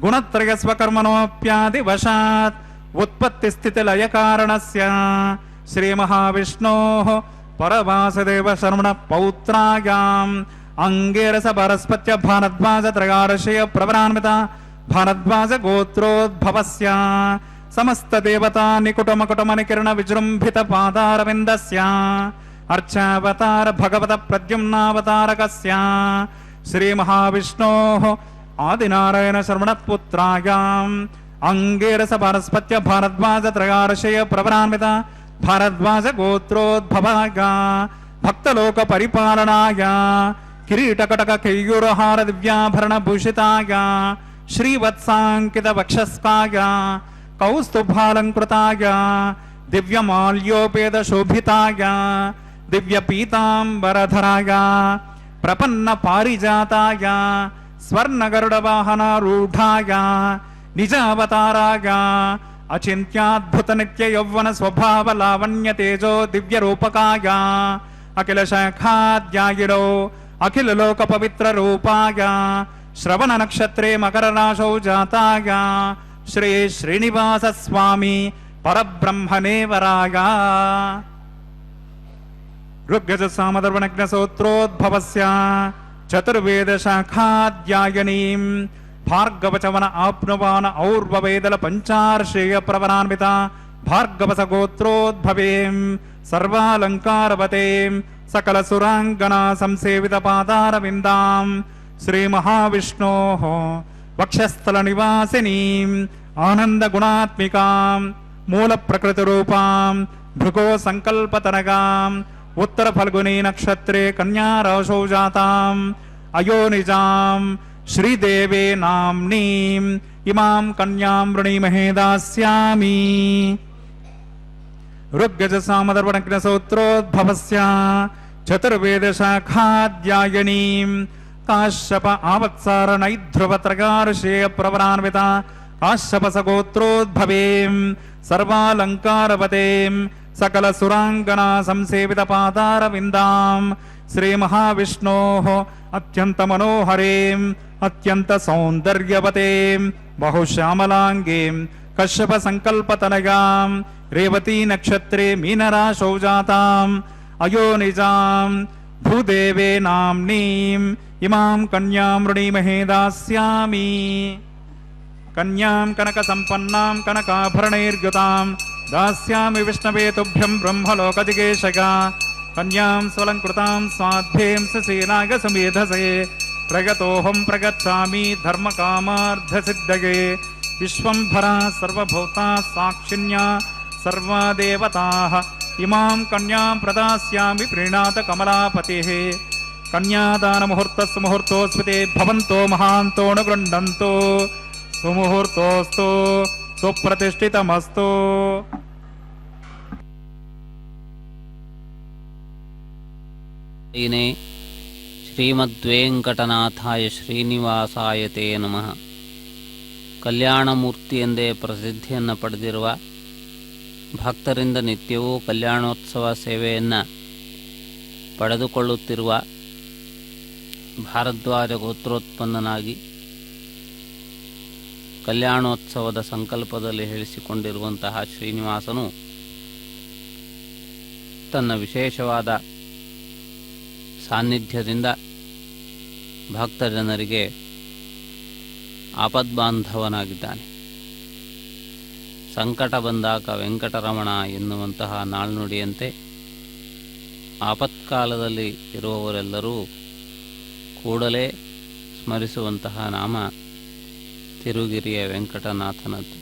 ಗುಣತ್ರಯ ಸ್ವಕರ್ಮಣೋಪ್ಯಾದಿ ವಶಾತ್ ಉತ್ಪತ್ತಿ ಸ್ಥಿತಿ ಲಯ ಕಾರಣಸ್ಯ ಶ್ರೀ ಮಹಾವಿಷ್ಣೋಃ ಪರವಾಸುದೇವ ಶರವಣ ಪೌತ್ರಾಯಾಂ ಅಂಗೇರಸ ಪಾರಸ್ಪತ್ಯ ಭಾರದ್ವಾಜ ತ್ರಗಾರ್ಷೇಯ ಪ್ರವರಾನ್ವಿತ ಭಾರದ್ವಾಜ ಗೋತ್ರೋದ್ಭವಸ್ಯ ಸಮಸ್ತ ದೇವತಾ ನಿಕುಟ ಮಕುಟ ಮನಿಕಿರಣ ವಿಜೃಂಭಿತ ಪಾದಾರವಿಂದಸ್ಯ ಅರ್ಚಾವತಾರ ಭಗವತ ಪ್ರದ್ಯುಮ್ನಾವತಾರಕಸ್ಯ ಶ್ರೀ ಮಹಾವಿಷ್ಣೋಃ ಆದಿನಾರಾಯಣ ಶರವಣ ಪುತ್ರಾಯಾಂ ಅಂಗೇರಸ ಪಾರಸ್ಪತ್ಯ ಭಾರದ್ವಾಜ ತ್ರಗಾರ್ಷೇಯ ಪ್ರವರಾನ್ವಿತ ಭಾರದ್ವಾಜ ಗೋತ್ರೋದ್ಭವಾಯ ಭಕ್ತಲೋಕ ಪರಿಪಾಲನಾಯ ಕಿರೀಟಕಟಕ ಕೈಯೂರಹಾರ ದಿವ್ಯಾಭರಣ ಭೂಷಿತಾಯ ಶ್ರೀವತ್ಸಾಂಕಿತ ವಕ್ಷಸ್ಕಾಯ ಕೌಸ್ತುಭಾಲಂಕೃತಾಯ ದಿವ್ಯಮಾಲ್ಯೋಪೇತ ಶೋಭಿತಾಯ ದಿವ್ಯ ಪೀತಾಂಬರಧರಾಯ ಪ್ರಪನ್ನ ಪಾರಿಜಾತಾಯ ಸ್ವರ್ಣ ಗರುಡ ವಾಹನಾರೂಢಾಯ ನಿಜ ಅವತಾರಾಯ ಅಚಿಂತ್ಯಾದ್ಭುತ ನಿತ್ಯ ಯೌವನ ಸ್ವಭಾವ ಲಾವಣ್ಯ ತೇಜೋ ದಿವ್ಯ ರೂಪಕಾಯ ಅಖಿಲ ಶಾಖಾದ್ಯಾಗಿರೋ ಅಖಿಲ ಲೋಕ ಪವಿತ್ರ ರೂಪಾಯ ಶ್ರವಣ ನಕ್ಷತ್ರೇ ಮಕರ ರಾಶೌ ಜಾತಾಯ ಶ್ರೀ ಶ್ರೀನಿವಾಸ ಸ್ವಾಮಿ ಪರಬ್ರಹ್ಮನೇ ವರಾಯ ಋಗ್ಯಜ ಸಾಮದರ್ವಣಜ್ಞ ಸೂತ್ರೋದ್ಭವಸ್ಯ ಚತುರ್ವೇದ ಶಾಖಾಧ್ಯಾಯನೀಂ ಭಾರ್ಗವಚವನ ಆಪ್ನುವಾನ ಔರ್ವವೇದಲ ಪಂಚಾರ್ಷೇಯ ಪ್ರವರಾನ್ವಿತ ಭಾರ್ಗವಸ ಗೋತ್ರೋದ್ಭವೇಂ ಸರ್ವಾಲಂಕಾರವತೇಂ ಸಕಲ ಸುರಾಂಗನಾ ಸಂಸೇವಿತ ಪಾದಾರವಿಂದಾಂ ಶ್ರೀ ಮಹಾವಿಷ್ಣೋಃ ವಕ್ಷಸ್ಥಲ ನಿವಾಸಿನೀಂ ಆನಂದ ಗುಣಾತ್ಮಿಕಾಂ ಮೂಲ ಪ್ರಕೃತಿ ರೂಪಾಂ ಭೃಗೋ ಸಂಕಲ್ಪತನಗಾಂ ಉತ್ತರ ಫಲ್ಗುನಿ ನಕ್ಷತ್ರೇ ಕನ್ಯಾ ರಾಶೌ ಜಾತಾಂ ಅಯೋನಿಜಾಂ ಶ್ರೀದೇವೇ ನಾಮ್ನೀಂ ಇಮಾಂ ಕನ್ಯಾಂ ವೃಣೀಮಹೇ ದಾಸ್ಯಾಮಿ ಋಗ್ಯಜ ಸಾಮದರ್ವಣಜ್ಞ ಸೂತ್ರೋದ್ಭವಸ್ಯ ಚತುರ್ವೇದ ಶಾಖಾಧ್ಯಾಯನೀಂ ಕಾಶ್ಯಪ ಆವತ್ಸಾರ ನೈಧ್ರುವ ತ್ರಗಾರ್ಷೇಯ ಪ್ರವರಾನ್ವಿತ ಕಾಶ್ಯಪಸ ಗೋತ್ರೋದ್ಭವೇಂ ಸರ್ವಾಲಂಕಾರವತೇಂ ಸಕಲ ಸುರಾಂಗನಾ ಸಂಸೇವಿತ ಪಾದಾರವಿಂದಾಂ ಶ್ರೀ ಮಹಾವಿಷ್ಣೋಃ ಅತ್ಯಂತ ಮನೋಹರೇಂ ಅತ್ಯಂತ ಸೌಂದರ್ಯವತೇಂ ಬಹುಶ್ಯಾಮಲಾಂಗೀಂ ಕಶ್ಯಪ ಸಂಕಲ್ಪತನಯಾಂ ರೇವತಿ ನಕ್ಷತ್ರೇ ಮೀನರಾಶೌ ಜಾತಾಂ ಅಯೋನಿಜಾಂ ಭೂದೇವೇ ನಾಮ್ನೀಂ ಇಮಾಂ ಕನ್ಯಾಂ ವೃಣೀಮಹೇ ದಾಸ್ಯಾಮಿ ಕನ್ಯಾಂ ಕನಕ ಸಂಪನ್ನಾಂ ಕನಕಾಭರಣೈರ್ಯುತಾಂ ದಾಸ್ಯಾಮಿ ವಿಷ್ಣವೇ ತುಭ್ಯಂ ಬ್ರಹ್ಮಲೋಕಜಿಗೇಶಗ ಕನ್ಯಾಂ ಸ್ವಲಂಕೃತಾಂ ಸ್ವಾಧ್ವೇಂ ಸಸೇನಾಗ ಸಮೇಧಸೇ ಪ್ರಗತೋಹಂ ಪ್ರಗಚ್ಛಾಮಿ ಧರ್ಮಕಾಮಾರ್ಥಸಿದ್ಧಯೇ ವಿಶ್ವಂಭರ ಸರ್ವಭೂತಾ ಸಾಕ್ಷಿಣ್ಯ ಸರ್ವಾ ದೇವತಾಃ ಇಮಾಂ ಕನ್ಯಾಂ ಪ್ರದಾಸ್ಯಾಮಿ ಪ್ರೀಣಾತ ಕಮಲಾಪತಿಃ ಕನ್ಯಾದಾನ ಮುಹೂರ್ತಸ್ಸು ಮುಹೂರ್ತೋಸ್ಮಿತೆ ಭವಂತೋ ಮಹಾಂತೋ ನ ಗೃಹ್ಣಂತೋ ಸುಮುಹೂರ್ತೋಸ್ತು ಸುಪ್ರತಿಷ್ಠಿತಮಸ್ತು. ಶ್ರೀಮದ್ವೆಂಕಟನಾಥಾಯ ಶ್ರೀನಿವಾಸಾಯ ತೇ ನಮಃ. ಕಲ್ಯಾಣಮೂರ್ತಿ ಎಂದೇ ಪ್ರಸಿದ್ಧಿಯನ್ನು ಪಡೆದಿರುವ ಭಕ್ತರಿಂದ ನಿತ್ಯವೂ ಕಲ್ಯಾಣೋತ್ಸವ ಸೇವೆಯನ್ನು ಪಡೆದುಕೊಳ್ಳುತ್ತಿರುವ ಭಾರದ್ವಾಜ ಗೋತ್ರೋತ್ಪನ್ನನಾಗಿ ಕಲ್ಯಾಣೋತ್ಸವದ ಸಂಕಲ್ಪದಲ್ಲಿ ಹೇಳಿಸಿಕೊಂಡಿರುವಂತಹ ಶ್ರೀನಿವಾಸನು ತನ್ನ ವಿಶೇಷವಾದ ಸಾನ್ನಿಧ್ಯದಿಂದ ಭಕ್ತಜನರಿಗೆ ಆಪದ್ಬಾಂಧವನಾಗಿದ್ದಾನೆ. ಸಂಕಟ ಬಂದಾಗ ವೆಂಕಟರಮಣ ಎನ್ನುವಂತಹ ನಾಳ್ನುಡಿಯಂತೆ ಆಪತ್ಕಾಲದಲ್ಲಿ ಇರುವವರೆಲ್ಲರೂ ಕೂಡಲೇ ಸ್ಮರಿಸುವಂತಹ ನಾಮ ತಿರುಗಿರಿಯ ವೆಂಕಟನಾಥನದ್ದು.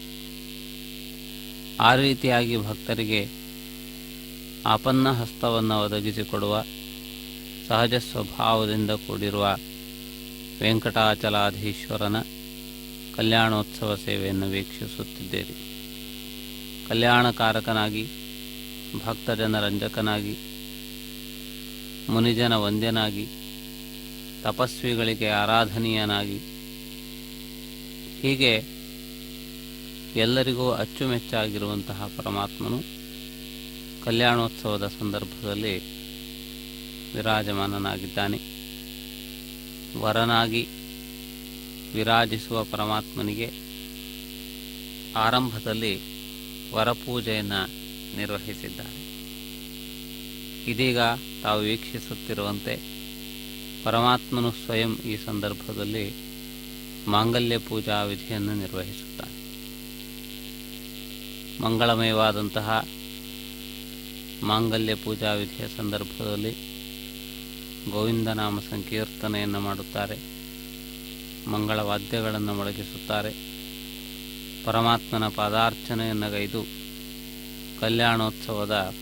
ಆ ರೀತಿಯಾಗಿ ಭಕ್ತರಿಗೆ ಆಪನ್ನ ಹಸ್ತವನ್ನು ಒದಗಿಸಿಕೊಡುವ ಸಹಜ ಸ್ವಭಾವದಿಂದ ಕೂಡಿರುವ ವೆಂಕಟಾಚಲಾಧೀಶ್ವರನ ಕಲ್ಯಾಣೋತ್ಸವ ಸೇವೆಯನ್ನು ವೀಕ್ಷಿಸುತ್ತಿದ್ದೀರಿ. ಕಲ್ಯಾಣಕಾರಕನಾಗಿ, ಭಕ್ತಜನ ರಂಜಕನಾಗಿ, ಮುನಿಜನ ವಂದ್ಯನಾಗಿ, ತಪಸ್ವಿಗಳಿಗೆ ಆರಾಧನೀಯನಾಗಿ, ಹೀಗೆ ಎಲ್ಲರಿಗೂ ಅಚ್ಚುಮೆಚ್ಚಾಗಿರುವಂತಹ ಪರಮಾತ್ಮನು ಕಲ್ಯಾಣೋತ್ಸವದ ಸಂದರ್ಭದಲ್ಲಿ ವಿರಾಜಮಾನನಾಗಿದ್ದಾನೆ. ವರನಾಗಿ ವಿರಾಜಿಸುವ ಪರಮಾತ್ಮನಿಗೆ ಆರಂಭದಲ್ಲಿ ವರಪೂಜೆಯನ್ನು ನಿರ್ವಹಿಸಿದ್ದಾನೆ. ಇದೀಗ ತಾವು ವೀಕ್ಷಿಸುತ್ತಿರುವಂತೆ ಪರಮಾತ್ಮನು ಸ್ವಯಂ ಈ ಸಂದರ್ಭದಲ್ಲಿ ಮಾಂಗಲ್ಯ ಪೂಜಾ ವಿಧಿಯನ್ನು ನಿರ್ವಹಿಸುತ್ತಾನೆ. ಮಂಗಳಮಯವಾದಂತಹ ಮಾಂಗಲ್ಯ ಪೂಜಾ ವಿಧಿಯ ಸಂದರ್ಭದಲ್ಲಿ ಗೋವಿಂದನಾಮ ಸಂಕೀರ್ತನೆಯನ್ನು ಮಾಡುತ್ತಾರೆ, ಮಂಗಳವಾದ್ಯಗಳನ್ನು ಮೊಳಗಿಸುತ್ತಾರೆ. ಪರಮಾತ್ಮನ ಪಾದಾರ್ಚನೆಯನ್ನು ಗೈದು ಕಲ್ಯಾಣೋತ್ಸವದ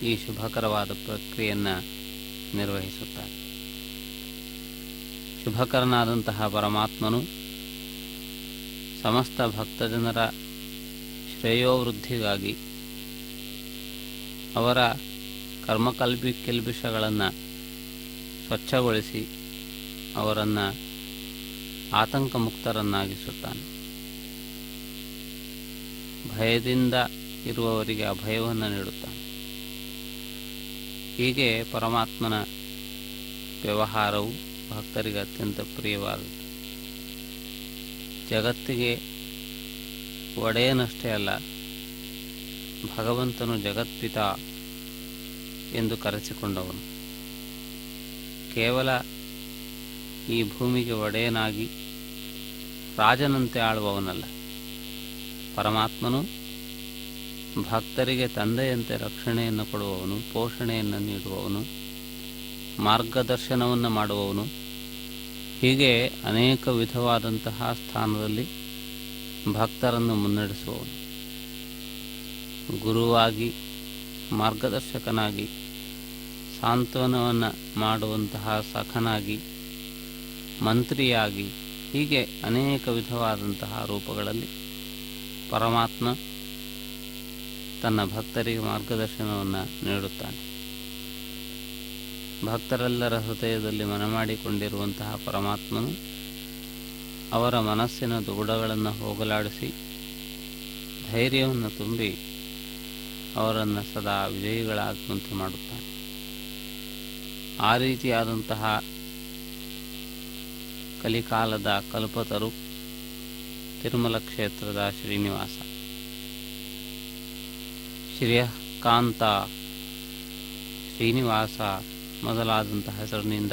ಈ ಶುಭಕರವಾದ ಪ್ರಕ್ರಿಯೆಯನ್ನು ನಿರ್ವಹಿಸುತ್ತಾರೆ. ಶುಭಕರನಾದಂತಹ ಪರಮಾತ್ಮನು ಸಮಸ್ತ ಭಕ್ತಜನರ ಶ್ರೇಯೋವೃದ್ಧಿಗಾಗಿ ಅವರ ಕರ್ಮಕಲ್ಬಿಕೆಲ್ಬಿಷಗಳನ್ನು ಸ್ವಚ್ಛಗೊಳಿಸಿ ಅವರನ್ನು ಆತಂಕ ಮುಕ್ತರನ್ನಾಗಿಸುತ್ತಾನೆ. ಭಯದಿಂದ ಇರುವವರಿಗೆ ಅಭಯವನ್ನು ನೀಡುತ್ತಾನೆ. ಹೀಗೆ ಪರಮಾತ್ಮನ ವ್ಯವಹಾರವು ಭಕ್ತರಿಗೆ ಅತ್ಯಂತ ಪ್ರಿಯವಾದದ್ದು. ಜಗತ್ತಿಗೆ ಒಡೆಯನಷ್ಟೇ ಅಲ್ಲ, ಭಗವಂತನು ಜಗತ್ಪಿತ ಎಂದು ಕರೆಸಿಕೊಂಡವನು. ಕೇವಲ ಈ ಭೂಮಿಗೆ ಒಡೆಯನಾಗಿ ರಾಜನಂತೆ ಆಳುವವನಲ್ಲ. ಪರಮಾತ್ಮನು ಭಕ್ತರಿಗೆ ತಂದೆಯಂತೆ ರಕ್ಷಣೆಯನ್ನು ಕೊಡುವವನು, ಪೋಷಣೆಯನ್ನು ನೀಡುವವನು, ಮಾರ್ಗದರ್ಶನವನ್ನು ಮಾಡುವವನು. ಹೀಗೆ ಅನೇಕ ವಿಧವಾದಂತಹ ಸ್ಥಾನದಲ್ಲಿ ಭಕ್ತರನ್ನು ಮುನ್ನಡೆಸುವವನು. ಗುರುವಾಗಿ, ಮಾರ್ಗದರ್ಶಕನಾಗಿ, ಸಾಂತ್ವನವನ್ನು ಮಾಡುವಂತಹ ಸಖನಾಗಿ, ಮಂತ್ರಿಯಾಗಿ, ಹೀಗೆ ಅನೇಕ ವಿಧವಾದಂತಹ ರೂಪಗಳಲ್ಲಿ ಪರಮಾತ್ಮ ತನ್ನ ಭಕ್ತರಿಗೆ ಮಾರ್ಗದರ್ಶನವನ್ನು ನೀಡುತ್ತಾನೆ. ಭಕ್ತರೆಲ್ಲರ ಹೃದಯದಲ್ಲಿ ಮನಮಾಡಿಕೊಂಡಿರುವಂತಹ ಪರಮಾತ್ಮನು ಅವರ ಮನಸ್ಸಿನ ದುಗುಡಗಳನ್ನು ಹೋಗಲಾಡಿಸಿ ಧೈರ್ಯವನ್ನು ತುಂಬಿ ಅವರನ್ನು ಸದಾ ವಿಜಯಿಗಳಾಗುವಂತೆ ಮಾಡುತ್ತಾನೆ. ಆ ರೀತಿಯಾದಂತಹ ಕಲಿಕಾಲದ ಕಲ್ಪತರು ತಿರುಮಲ ಕ್ಷೇತ್ರದ ಶ್ರೀನಿವಾಸ. ಶ್ರೇಯಕಾಂತ, ಶ್ರೀನಿವಾಸ ಮೊದಲಾದಂತಹ ಹೆಸರಿನಿಂದ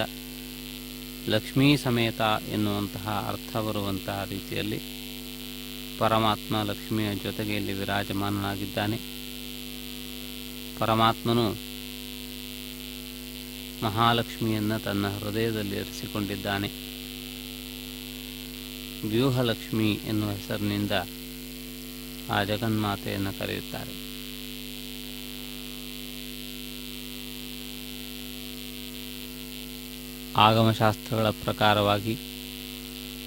ಲಕ್ಷ್ಮೀ ಸಮೇತ ಎನ್ನುವಂತಹ ಅರ್ಥ ಬರುವಂತಹ ರೀತಿಯಲ್ಲಿ ಪರಮಾತ್ಮ ಲಕ್ಷ್ಮಿಯ ಜೊತೆಗೆ ಇಲ್ಲಿ ವಿರಾಜಮಾನನಾಗಿದ್ದಾನೆ. ಪರಮಾತ್ಮನು ಮಹಾಲಕ್ಷ್ಮಿಯನ್ನು ತನ್ನ ಹೃದಯದಲ್ಲಿ ಇರಿಸಿಕೊಂಡಿದ್ದಾನೆ. ವ್ಯೂಹಲಕ್ಷ್ಮಿ ಎನ್ನುವ ಹೆಸರಿನಿಂದ ಆ ಜಗನ್ಮಾತೆಯನ್ನು ಕರೆಯುತ್ತಾರೆ. ಆಗಮಶಾಸ್ತ್ರಗಳ ಪ್ರಕಾರವಾಗಿ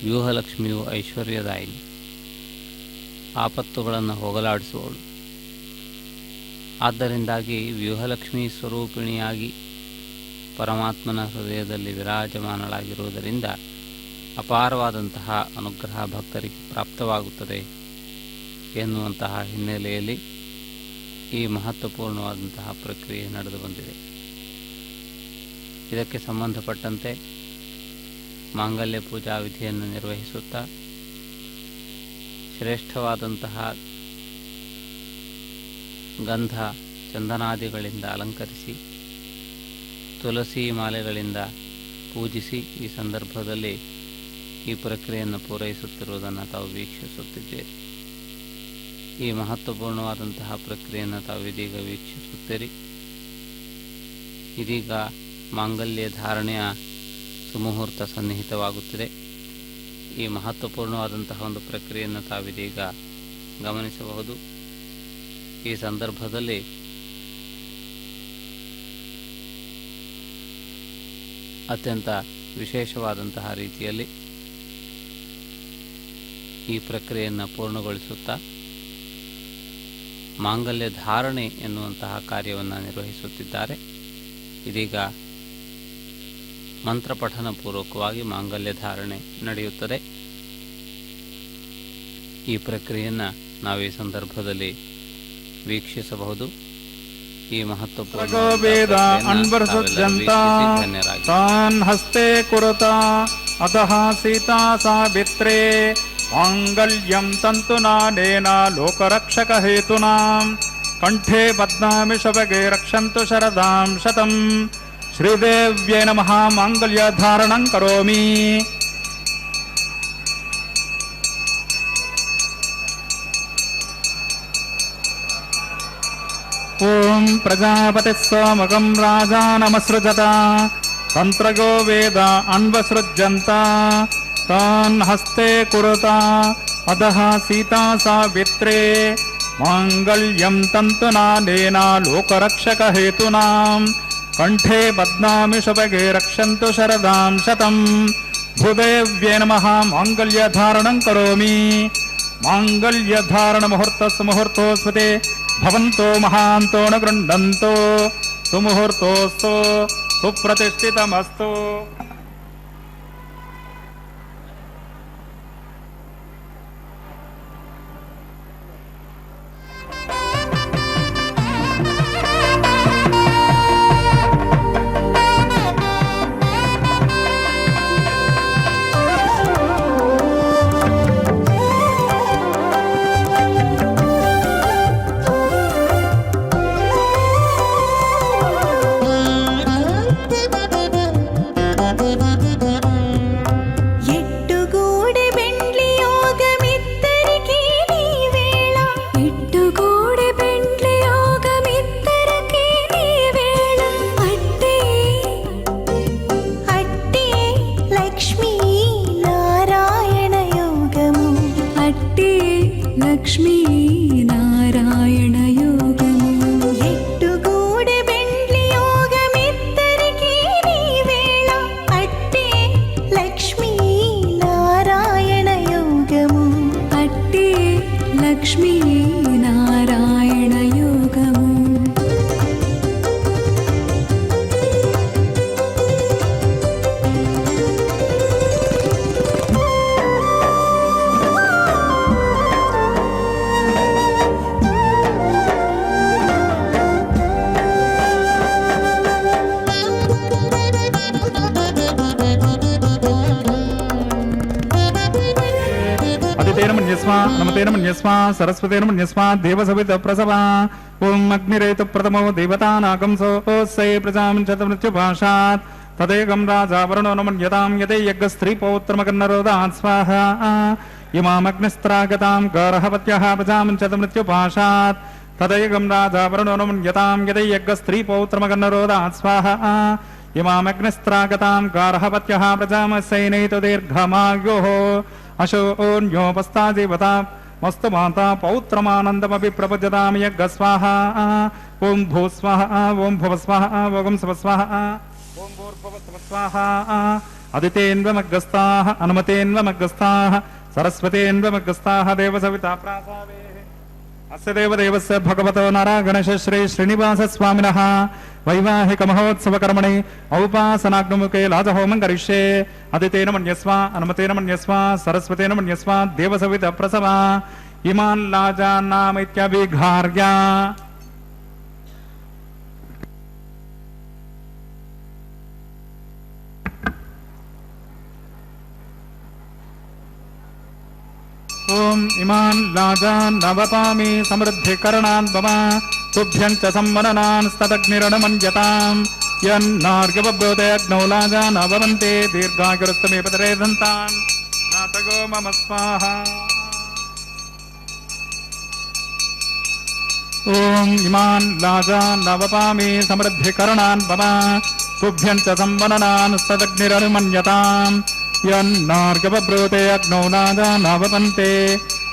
ವ್ಯೂಹಲಕ್ಷ್ಮಿಯು ಐಶ್ವರ್ಯದಾಯಿನಿ, ಆಪತ್ತುಗಳನ್ನು ಹೋಗಲಾಡಿಸುವವಳು. ಆದ್ದರಿಂದಾಗಿ ವ್ಯೂಹಲಕ್ಷ್ಮಿ ಸ್ವರೂಪಿಣಿಯಾಗಿ ಪರಮಾತ್ಮನ ಹೃದಯದಲ್ಲಿ ವಿರಾಜಮಾನಳಾಗಿರುವುದರಿಂದ ಅಪಾರವಾದಂತಹ ಅನುಗ್ರಹ ಭಕ್ತರಿಗೆ ಪ್ರಾಪ್ತವಾಗುತ್ತದೆ ಎನ್ನುವಂತಹ ಹಿನ್ನೆಲೆಯಲ್ಲಿ ಈ ಮಹತ್ವಪೂರ್ಣವಾದಂತಹ ಪ್ರಕ್ರಿಯೆ ನಡೆದು ಬಂದಿದೆ. ಇದಕ್ಕೆ ಸಂಬಂಧಪಟ್ಟಂತೆ ಮಾಂಗಲ್ಯ ಪೂಜಾ ವಿಧಿಯನ್ನು ನಿರ್ವಹಿಸುತ್ತಾ ಶ್ರೇಷ್ಠವಾದಂತಹ ಗಂಧ ಚಂದನಾದಿಗಳಿಂದ ಅಲಂಕರಿಸಿ ತುಳಸಿ ಮಾಲೆಗಳಿಂದ ಪೂಜಿಸಿ ಈ ಸಂದರ್ಭದಲ್ಲಿ ಈ ಪ್ರಕ್ರಿಯೆಯನ್ನು ಪೂರೈಸುತ್ತಿರುವುದನ್ನು ತಾವು ವೀಕ್ಷಿಸುತ್ತಿದ್ದೀರಿ. ಈ ಮಹತ್ವಪೂರ್ಣವಾದಂತಹ ಪ್ರಕ್ರಿಯೆಯನ್ನು ತಾವು ಇದೀಗ ವೀಕ್ಷಿಸುತ್ತೀರಿ. ಇದೀಗ ಮಾಂಗಲ್ಯ ಧಾರಣೆಯ ಸುಮುಹೂರ್ತ ಸನ್ನಿಹಿತವಾಗುತ್ತಿದೆ. ಈ ಮಹತ್ವಪೂರ್ಣವಾದಂತಹ ಒಂದು ಪ್ರಕ್ರಿಯೆಯನ್ನು ತಾವಿದೀಗ ಗಮನಿಸಬಹುದು. ಈ ಸಂದರ್ಭದಲ್ಲಿ ಅತ್ಯಂತ ವಿಶೇಷವಾದಂತಹ ರೀತಿಯಲ್ಲಿ ಈ ಪ್ರಕ್ರಿಯೆಯನ್ನು ಪೂರ್ಣಗೊಳಿಸುತ್ತಾ ಮಾಂಗಲ್ಯ ಧಾರಣೆ ಎನ್ನುವಂತಹ ಕಾರ್ಯವನ್ನು ನಿರ್ವಹಿಸುತ್ತಿದ್ದಾರೆ. ಇದೀಗ ಮಂತ್ರಪಠನ ಪೂರ್ವಕವಾಗಿ ಮಾಂಗಲ್ಯ ಧಾರಣೆ ನಡೆಯುತ್ತದೆ. ಈ ಪ್ರಕ್ರಿಯೆಯನ್ನು ನಾವು ಈ ಸಂದರ್ಭದಲ್ಲಿ ವೀಕ್ಷಿಸಬಹುದು. ಈ ತಾನ್ ಹಸ್ತೆ ಕುರುತ ಅತಃ ಸೀತಾ ಸಾವಿತ್ರೇ ಮಾಂಗಲ್ಯಂ ತಂತುನಾನೇನ ಲೋಕರಕ್ಷಕ ಹೇತುನಾಂ ಕಂಠೆ ಬದ್ನಾಮಿ ಶುಭಗೆ ರಕ್ಷಂತು ಶರದಾಂ ಶತಂ ಶ್ರೀದೇವ್ಯೈ ನಮಃ ಮಾಂಗಲ್ಯ ಧಾರಣಂ ಕರೋಮಿ. ಓಂ ಪ್ರಜಾಪತಿ ಸೋಮಕಂ ರಾಜಾನಮಸೃಜತ ತಂತ್ರಗೋ ವೇದ ಅನ್ವಸೃಜ್ಯಂತ ತಾನ್ ಹಸ್ತೆ ಕುರುತ ಅಧಃ ಸೀತಾ ಸಾವಿತ್ರೇ ಮಾಂಗಲ್ಯಂ ತಂತುನಾನೇನ ಲೋಕರಕ್ಷಕ ಹೇತುನಾಂ ಕಂಠೆ ಬದ್ನಾಮಿ ಶುಭಗೆ ರಕ್ಷಂತು ಶರದಾಂ ಶತಂ ಭೂದೇವ್ಯೈ ನಮಃ ಮಾಂಗಲ್ಯ ಧಾರಣಂ ಕರೋಮಿ. ಮಾಂಗಲ್ಯ ಧಾರಣ ಮುಹೂರ್ತಸ್ಸು ಮುಹೂರ್ತೋಸ್ಮತೆ ಭವಂತೋ ಮಹಾಂತೋ ನ ಗೃಹಂತೋ ಸುಮುಹೂರ್ತೋಸ್ತು ಸುಪ್ರತಿಷ್ಠಿತಮಸ್ತು. नमतेन मन्यस्मा सरस्वतेन मन्यस्मा देवसवित प्रसवा ओम अग्निरेतु प्रथमो देवतानागंसो ओस्से प्रजां चतमृत्युभाषात् तदेकं राजा वरुणो नमन्यतां यते यज्ञस्त्रीपौत्रमकन्नरोदात् स्वाहा इमामग्निस्त्रागतां गार्हपत्यः प्रजां चतमृत्युभाषात् तदेकं राजा वरुणो नमन्यतां यते यज्ञस्त्रीपौत्रमकन्नरोदात् स्वाहा इमामग्निस्त्रागतां गार्हपत्यः प्रजां सैनैतो दीर्घमायुः अशोन्योपस्तादेवता मस्तु माता पौत्रमानन्दमपि प्रपद्यतां यज्ञस्वाहा ओं भूस्वाहा ओं भुवस्वाहा ओं स्वस्वाहा ओं भूर्भुवस्वाहा अदितेन्वमग्गस्ताः अनुमतेन्वमग्गस्ताः सरस्वतेन्वमग्गस्ताः देवसविता प्रासावे अस्य देवदेवस्य भगवतो नारागणेश श्री श्रीनिवास स्वामिनः वैवाहिक महोत्सव कर्मणि औपासनाग्निमुखे लाजहोमं करिष्ये अदितेन मन्यस्वा अनुमतेन मन्यस्वा सरस्वतेन मन्यस्वा देवसवित प्रसवा इमान् लाजानाम इत्याभिघार्य ओम इमान् लाजान् नवतामि समृद्धिकरणान् मम तुभ्यं च सम्मननान् स्तदग्निरणमन्यताम् यन्नार्घ्यवब्रोते अग्नौ लाजान् भवन्ते दीर्घायुरुस्तमे पतरे दन्तान् ज्ञातगो मम स्वाहा ॐ इमान् लाजान् नवपामि समृद्धिकरणान् मम तुभ्यं च संवदनान् सदग्निरनुमन्यताम् यन्नार्गवब्रूते अग्नौ नादान् नवपन्ते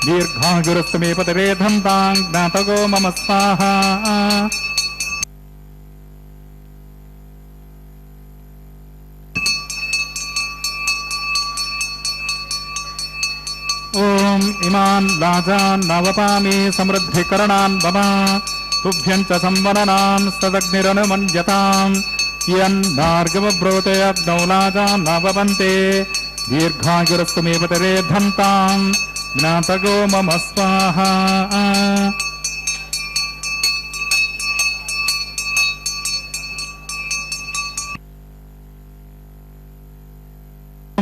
दीर्घायुरस्तु मे पतिरेधन्तां ज्ञातगो मम स्वाहा ॐ इमान् लाजान् नवपामि समृद्धिकरणान् मम तुभ्यं च संवदनान् सदग्निरनुमन्यताम् यन्नार्गवब्रूते अग्नौ लाजान् नवपन्ते दीर्घायुरस्तु मे पतिरेधन्ताम् ज्ञातगो मम स्वाहा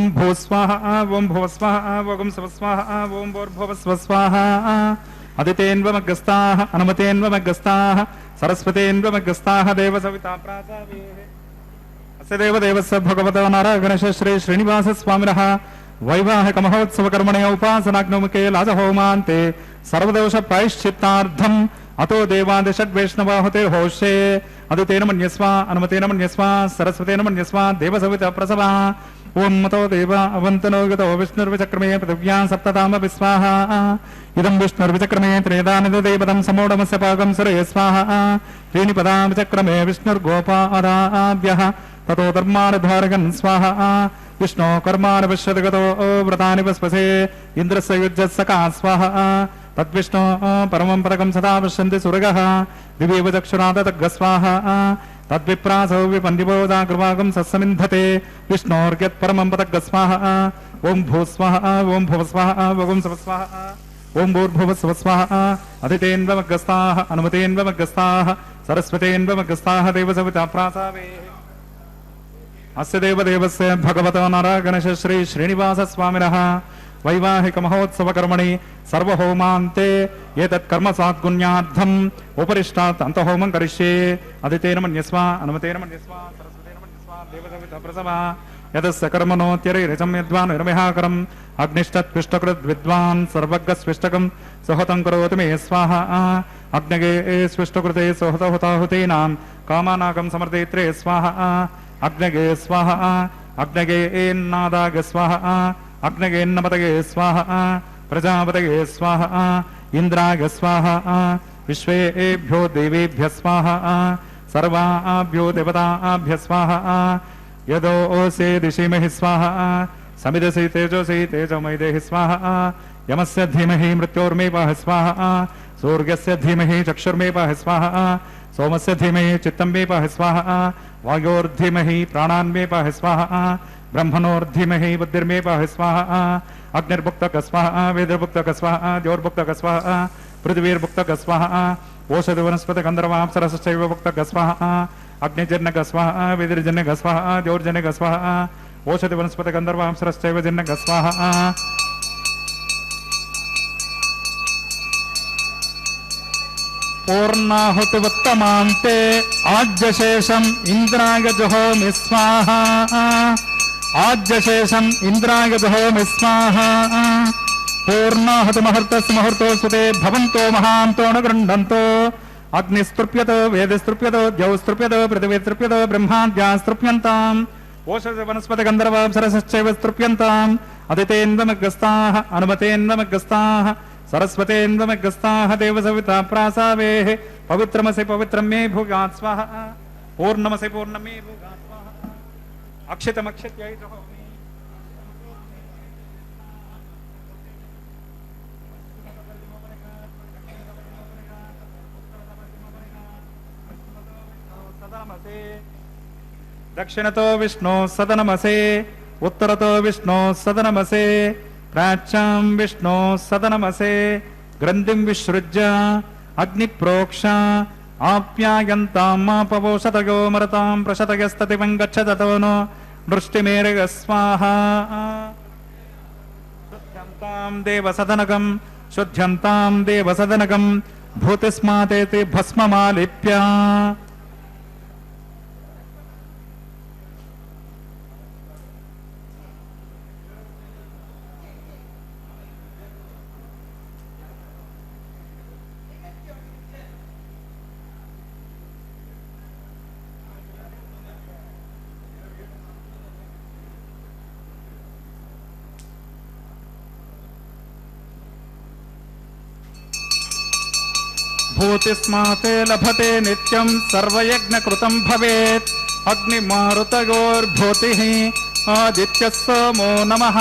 ॐ भूस्वाहा ॐ भुवस्वाहा ॐ स्वस्वाहा ॐ भूर्भुवस्वस्वाहा अदितेन्वमग्रस्ताः अनुमतेन्वमग्रस्ताः सरस्वतेन्वमग्रस्ताः देवसविता प्राचार्येः अस्य देवदेवस्य भगवतो नारायणगणेश श्री श्रीनिवासस्वामिनः वैवाहिक महोत्सव कर्मणे उपासनाग्नमुखे लाजहोमान्ते सर्वदोष प्रायश्चित्तार्थम् अतो देवादिषड्वैष्णवाहुते होष्ये अदितेन मन्यस्व अनुमतेन मन्यस्व सरस्वतेन मन्यस्व देवसविता प्रसवा ओम मतो देव अवन्तनो गतो विष्णुर्विचक्रमे पृथिव्यां सप्तताम विस्वाहा इदं विष्णुर्विचक्रमे त्रेदानिदो देवतं समोढमस्य पाकं सुरये स्वाहा त्रीणिपदां विचक्रमे विष्णुर्गोपादाभ्यः ततो धर्मानुधारकन् स्वाहा विष्णो कर्माणि पश्यतगतो व्रतानि वस्पसे इन्द्रस्य युज्यत्सका स्वाहा तद्विष्णो परमं पदकं सदा पश्यन्ति सुरगः दिव्येव चक्षुरादतग्रस्वाहा तद्विप्रासौ विपन्दिबोधा कृपाकं सत्समिन्धते विष्णोर्यत्परमं पदग्रस्वाहा ॐ भूस्वाहा ॐ भुवस्वाहा ॐ स्वस्वाहा ॐ भूर्भुवस्वस्वाहा अदितेन्वमग्रस्ताः अनुमतेन्वमग्रस्ताः सरस्वतेन्वमग्रस्ताः देवसविता प्रासावेः अस्य देवदेवस्य भगवतो नारायणगणेश श्री श्रीनिवासस्वामिनः वैवाहिक महोत्सव कर्मणि सर्वहोमान्ते एतत् कर्म साद्गुण्यार्थम् उपरिष्टात् अन्तहोमं करिष्ये अदितेन मन्यस्व अनुमतेन मन्यस्व सरस्वतेन मन्यस्व देवसविता प्रसवा यदस्य कर्मणोत्यरिरचं यद्वान् निर्मिहाकरम् अग्निष्टत्विष्टकृद् विद्वान् सर्वज्ञस्विष्टकं सुहतं करोति मे स्वाहा अग्नगे स्विष्टकृते सुहतहुताहुतीनां कामानाकं समर्दयित्रे स्वाहा अग्नगे स्वाहा अग्नगे एन्नादाग स्वाहा अग्नगेन्नपतगे स्वाहा प्रजापतगे स्वाहा इंद्राग स्वाहा विश्वेभ्यो देवेभ्य स्वाहा सर्वाभ्यो देवताभ्य स्वाहा यदोसे दिशिमहि स्वाहा समिदसि तेजोसि तेजोमयि देहि स्वाहा यमस्य धीमहि मृत्योर्मेपः स्वाहा सूर्यस्य धीमहि चक्षुर्मेपः स्वाहा सोमस्य धीमहि चित्तमेपः स्वाहा वायोर्धीमहि प्राणान्मेपः स्वाहा ब्रह्मणोर्धीमहि बुद्धिर्मेपः स्वाहा अग्निर्भुक्तक स्वाहा वेदर्भुक्तक स्वाहा द्योर्भुक्तक स्वाहा पृथिवीर्भुक्तक स्वाहा ओषधि वनस्पति गन्धर्वाप्सरसश्चैव भुक्तक स्वाहा अग्निजन्यक स्वाहा वेदिर्जन्यक स्वाहा द्योर्जन्यक स्वाहा ओषधि वनस्पति गन्धर्वाप्सरश्चैव जन्यक स्वाहा पूर्णाहुतिवत्तमान्ते आज्यशेषम् इन्द्राय जुहोमि स्वाहा आज्यशेषम् इन्द्राय जुहोमि स्वाहा पूर्णाहुतिमुहूर्तस्य मुहूर्तोऽस्तुते भवन्तो महान्तो न गृह्णन्तो अग्निस्तृप्यतो वेदस्तृप्यतो द्यौस्तृप्यतो पृथिवीस्तृप्यतो ब्रह्माद्यास्तृप्यन्ताम् ओषधि वनस्पति गन्धर्वाप्सरसश्चैव स्तृप्यन्ताम् अदितेन्वमग्रस्ताः अनुमतेन्वमग्रस्ताः सरस्वतेन्वमग्रस्ताः देवसविता प्रासावेः पवित्रमसि पवित्रं मे भूयात् स्वाहा पूर्णमसि पूर्णं मे भूयात् स्वाहा अक्षितमक्षित्यै जुहोमि दक्षिणतो विष्णु सदनमसे उत्तरतो विष्णु सदनमसे प्राच्यां विष्णु सदनमसे ग्रन्थिं विसृज्य अग्निप्रोक्ष आप्यायन्तामापवोषतयो मरतां प्रशतयस्ततिवं गच्छततो नो दृष्टिमेरग स्वाहा शुद्ध्यन्तां देवसदनकं भूतिस्मातेति भस्ममालिप्य भूतिस्माते लभते नित्यं सर्वयज्ञकृतं भवेत्। अग्निमारुतयोर्भूतिः आदित्यः सोमो नमः।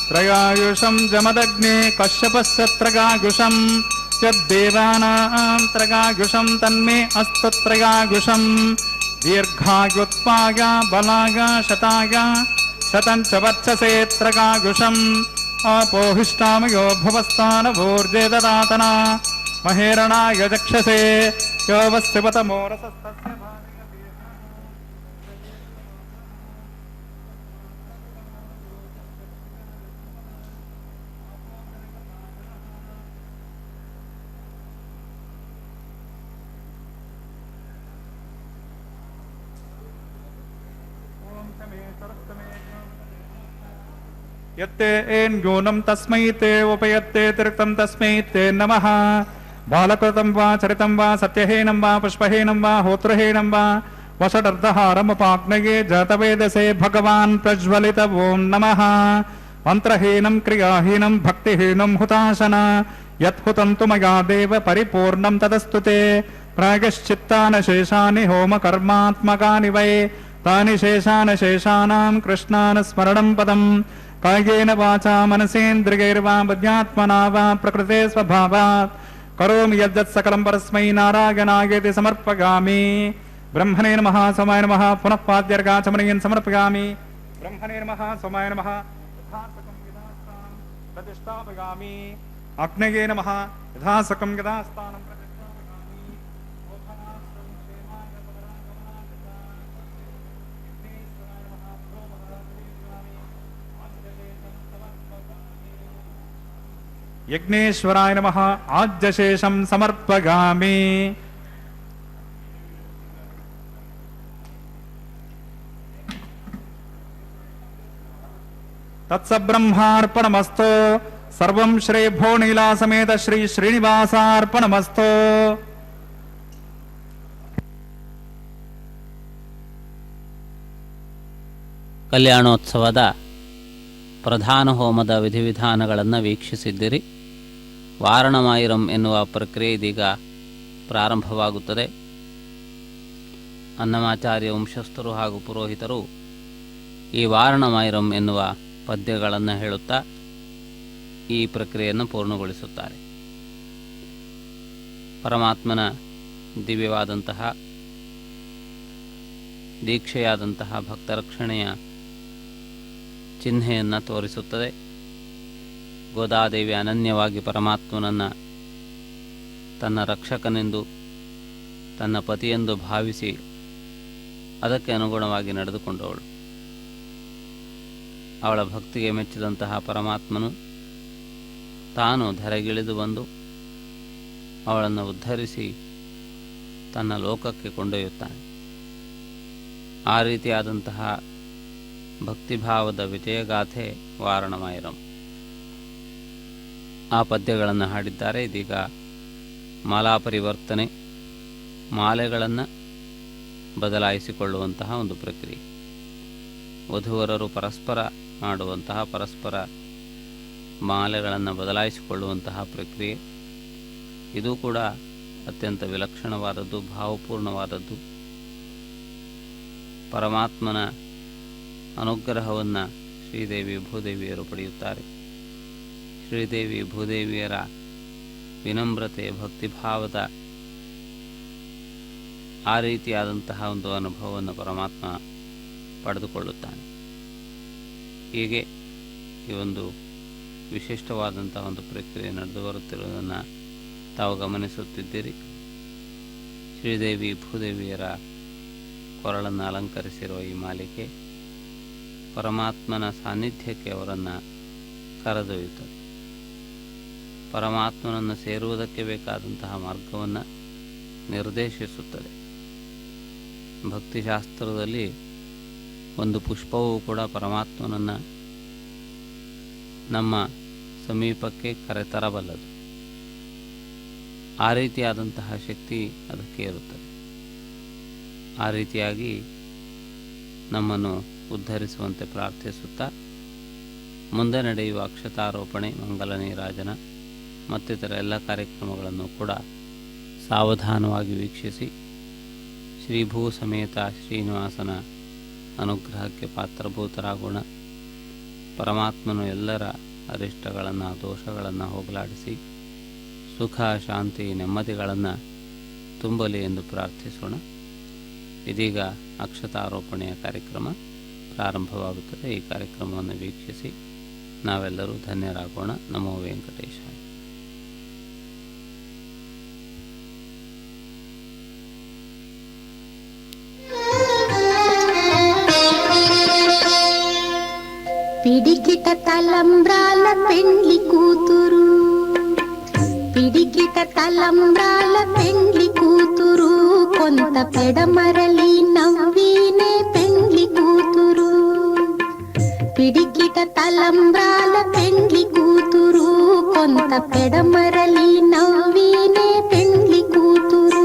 त्रयायुषं जमदग्ने कश्यपस्य त्रयायुषं यद्देवानां त्रयायुषं तन्मे अस्तु त्रयायुषं। दीर्घायुत्वाय बलाय शताय शतं च वर्चसे त्रयायुषम्। अपोहिष्टामयो भुवस्तानभूर्जे ददातना महेरणाय चक्षसे यो वस्तिपतमोरसस्तस्य यत्ते न्यूनं तस्मै ते उपयत्ते तिरिक्तं तस्मै ते नमः। बालकृतं वा चरितं वा सत्यहीनं वा पुष्पहीनं वा होत्रहीनं वा वषडर्धहारमुपाग्नये जातवेदसे भगवान् प्रज्वलित ॐ नमः। मन्त्रहीनं क्रियाहीनं भक्तिहीनं हुताशन यत्हुतं तु मया देव परिपूर्णं तदस्तु ते। प्रायश्चित्तानशेषानि होमकर्मात्मकानि वै तानि शेषानशेषाणां कृष्णान् स्मरणं पदम्। कायेन वाचा मनसेन्द्रियैर्वा बुद्ध्यात्मना वा प्रकृते स्वभावात् करोमि यद्यत् सकलं परस्मै नारायणायेति समर्पयामि। ब्रह्मणे नमः सोमाय नमः पुनः पाद्यर्घाचमनीयं समर्पयामि। ब्रह्मणे नमः सोमाय नमः यथासकं यथास्थानं प्रतिष्ठापयामि। अग्नये नमः यथासकं यथास्थानं प्रतिष्ठापयामि। यज्ञेश्वराय नमः आज्यशेषं समर्पयामि। तत्सब्रह्मार्पणमस्तु। सर्वं श्री भोनीला समेत श्री श्रीनिवासार्पणमस्तु। ಕಲ್ಯಾಣೋತ್ಸವದ ಪ್ರಧಾನ ಹೋಮದ ವಿಧಿವಿಧಾನಗಳನ್ನು ವೀಕ್ಷಿಸಿದ್ದಿರಿ. ವಾರಣಮಾಯಿರಂ ಎನ್ನುವ ಪ್ರಕ್ರಿಯೆ ಇದೀಗ ಪ್ರಾರಂಭವಾಗುತ್ತದೆ. ಅನ್ನಮಾಚಾರ್ಯ ವಂಶಸ್ಥರು ಹಾಗೂ ಪುರೋಹಿತರು ಈ ವಾರಣಮಾಯಿರಂ ಎನ್ನುವ ಪದ್ಯಗಳನ್ನು ಹೇಳುತ್ತಾ ಈ ಪ್ರಕ್ರಿಯೆಯನ್ನು ಪೂರ್ಣಗೊಳಿಸುತ್ತಾರೆ. ಪರಮಾತ್ಮನ ದಿವ್ಯವಾದಂತಹ ದೀಕ್ಷೆಯಾದಂತಹ ಭಕ್ತರಕ್ಷಣೆಯ ಚಿಹ್ನೆಯನ್ನು ತೋರಿಸುತ್ತದೆ. ಗೋದಾದೇವಿ ಅನನ್ಯವಾಗಿ ಪರಮಾತ್ಮನನ್ನು ತನ್ನ ರಕ್ಷಕನೆಂದು ತನ್ನ ಪತಿಯೆಂದು ಭಾವಿಸಿ ಅದಕ್ಕೆ ಅನುಗುಣವಾಗಿ ನಡೆದುಕೊಂಡವಳು. ಅವಳ ಭಕ್ತಿಗೆ ಮೆಚ್ಚಿದಂತಹ ಪರಮಾತ್ಮನು ತಾನು ಧರೆಗಿಳಿದು ಬಂದು ಅವಳನ್ನು ಉದ್ಧರಿಸಿ ತನ್ನ ಲೋಕಕ್ಕೆ ಕೊಂಡೊಯ್ಯುತ್ತಾನೆ. ಆ ರೀತಿಯಾದಂತಹ ಭಕ್ತಿಭಾವದ ವಿಜಯಗಾಥೆ ವಾರಣಮಾಯಿರಂ. ಆ ಪದ್ಯಗಳನ್ನು ಹಾಡಿದ್ದಾರೆ. ಇದೀಗ ಮಾಲಾ ಪರಿವರ್ತನೆ, ಮಾಲೆಗಳನ್ನು ಬದಲಾಯಿಸಿಕೊಳ್ಳುವಂತಹ ಒಂದು ಪ್ರಕ್ರಿಯೆ. ವಧುವರರು ಪರಸ್ಪರ ಮಾಡುವಂತಹ ಪರಸ್ಪರ ಮಾಲೆಗಳನ್ನು ಬದಲಾಯಿಸಿಕೊಳ್ಳುವಂತಹ ಪ್ರಕ್ರಿಯೆ. ಇದು ಕೂಡ ಅತ್ಯಂತ ವಿಲಕ್ಷಣವಾದದ್ದು, ಭಾವಪೂರ್ಣವಾದದ್ದು. ಪರಮಾತ್ಮನ ಅನುಗ್ರಹವನ್ನು ಶ್ರೀದೇವಿ ಭೂದೇವಿಯರು ಪಡೆಯುತ್ತಾರೆ. ಶ್ರೀದೇವಿ ಭೂದೇವಿಯರ ವಿನಮ್ರತೆ, ಭಕ್ತಿಭಾವದ ಆ ರೀತಿಯಾದಂತಹ ಒಂದು ಅನುಭವವನ್ನು ಪರಮಾತ್ಮ ಪಡೆದುಕೊಳ್ಳುತ್ತಾನೆ. ಹೀಗೆ ಈ ಒಂದು ವಿಶಿಷ್ಟವಾದಂತಹ ಒಂದು ಪ್ರಕ್ರಿಯೆ ನಡೆದು ಬರುತ್ತಿರುವುದನ್ನು ತಾವು ಗಮನಿಸುತ್ತಿದ್ದೀರಿ. ಶ್ರೀದೇವಿ ಭೂದೇವಿಯರ ಕೊರಳನ್ನು ಅಲಂಕರಿಸಿರುವ ಈ ಮಾಲಿಕೆ ಪರಮಾತ್ಮನ ಸಾನ್ನಿಧ್ಯಕ್ಕೆ ಅವರನ್ನು ಕರೆದೊಯ್ಯುತ್ತದೆ. ಪರಮಾತ್ಮನನ್ನು ಸೇರುವುದಕ್ಕೆ ಬೇಕಾದಂತಹ ಮಾರ್ಗವನ್ನು ನಿರ್ದೇಶಿಸುತ್ತದೆ. ಭಕ್ತಿಶಾಸ್ತ್ರದಲ್ಲಿ ಒಂದು ಪುಷ್ಪವೂ ಕೂಡ ಪರಮಾತ್ಮನನ್ನು ನಮ್ಮ ಸಮೀಪಕ್ಕೆ ಕರೆತರಬಲ್ಲದು. ಆ ರೀತಿಯಾದಂತಹ ಶಕ್ತಿ ಅದಕ್ಕೆ ಇರುತ್ತದೆ. ಆ ರೀತಿಯಾಗಿ ನಮ್ಮನ್ನು ಉದ್ಧರಿಸುವಂತೆ ಪ್ರಾರ್ಥಿಸುತ್ತಾ ಮುಂದೆ ನಡೆಯುವ ಅಕ್ಷತಾರೋಪಣೆ, ಮಂಗಲ ನೀರಾಜನ ಮತ್ತಿತರ ಎಲ್ಲ ಕಾರ್ಯಕ್ರಮಗಳನ್ನು ಕೂಡ ಸಾವಧಾನವಾಗಿ ವೀಕ್ಷಿಸಿ ಶ್ರೀಭೂ ಸಮೇತ ಶ್ರೀನಿವಾಸನ ಅನುಗ್ರಹಕ್ಕೆ ಪಾತ್ರಭೂತರಾಗೋಣ. ಪರಮಾತ್ಮನು ಎಲ್ಲರ ಅರಿಷ್ಟಗಳನ್ನು ದೋಷಗಳನ್ನು ಹೋಗಲಾಡಿಸಿ ಸುಖ ಶಾಂತಿ ನೆಮ್ಮದಿಗಳನ್ನು ತುಂಬಲಿ ಎಂದು ಪ್ರಾರ್ಥಿಸೋಣ. ಇದೀಗ ಅಕ್ಷತಾರೋಪಣೆಯ ಕಾರ್ಯಕ್ರಮ ಪ್ರಾರಂಭವಾಗುತ್ತದೆ. ಈ ಕಾರ್ಯಕ್ರಮವನ್ನು ವೀಕ್ಷಿಸಿ ನಾವೆಲ್ಲರೂ ಧನ್ಯರಾಗೋಣ. ನಮೋ ವೆಂಕಟೇಶಾಯ. పిడికిట తలంబ్రాల పెండ్లి కూతురు, పిడికిట తలంబ్రాల పెండ్లి కూతురు, కొంత పెడమరలి నవ్వీనే పెండ్లి కూతురు. పిడికిట తలంబ్రాల పెండ్లి కూతురు, కొంత పెడమరలి నవ్వీనే పెండ్లి కూతురు.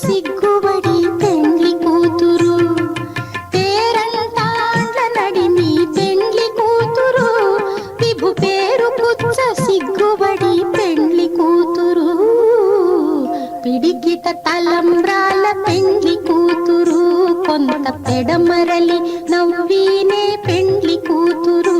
సిగ్గుబడి పెండ్లి కూతురు, పేరంటాండ్ల నడిమి పెండ్లి కూతురు, విభు పేరు పుచ్చ సిగ్గుబడి పెండ్లి కూతురు. పిడికిట తలంబ్రాల పెండ్లి కూతురు, కొంత పెడమరలి నవ్వీనే పెండ్లి కూతురు.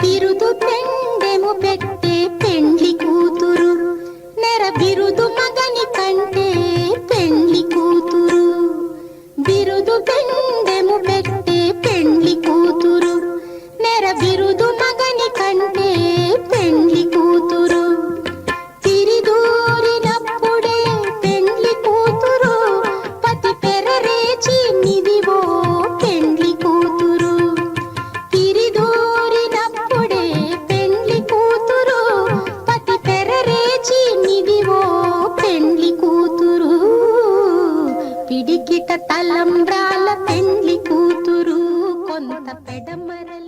బిరుదు పెండెము పెట్టే పెండ్లి కూతురు, నెర బిరుదు మగని కంటే పెండ్లి కూతురు. బిరుదు పెండెము పెట్టే పెండ్లి కూతురు, నెర బిరుదు మగని కంటే పెండ్లి కూతురు. తిరిదూరినప్పుడే పెండ్లి కూతురు, పతి పెరరేచి నిదివో పెండ్లి కూతురు. తిరిదూరినప్పుడే పెండ్లి కూతురు, పతి పెరరేచి నిదివో పెండ్లి కూతురు. పిడికిట తలంబ్రాల పెండ్లి కూతురు, కొంత పెడమరలి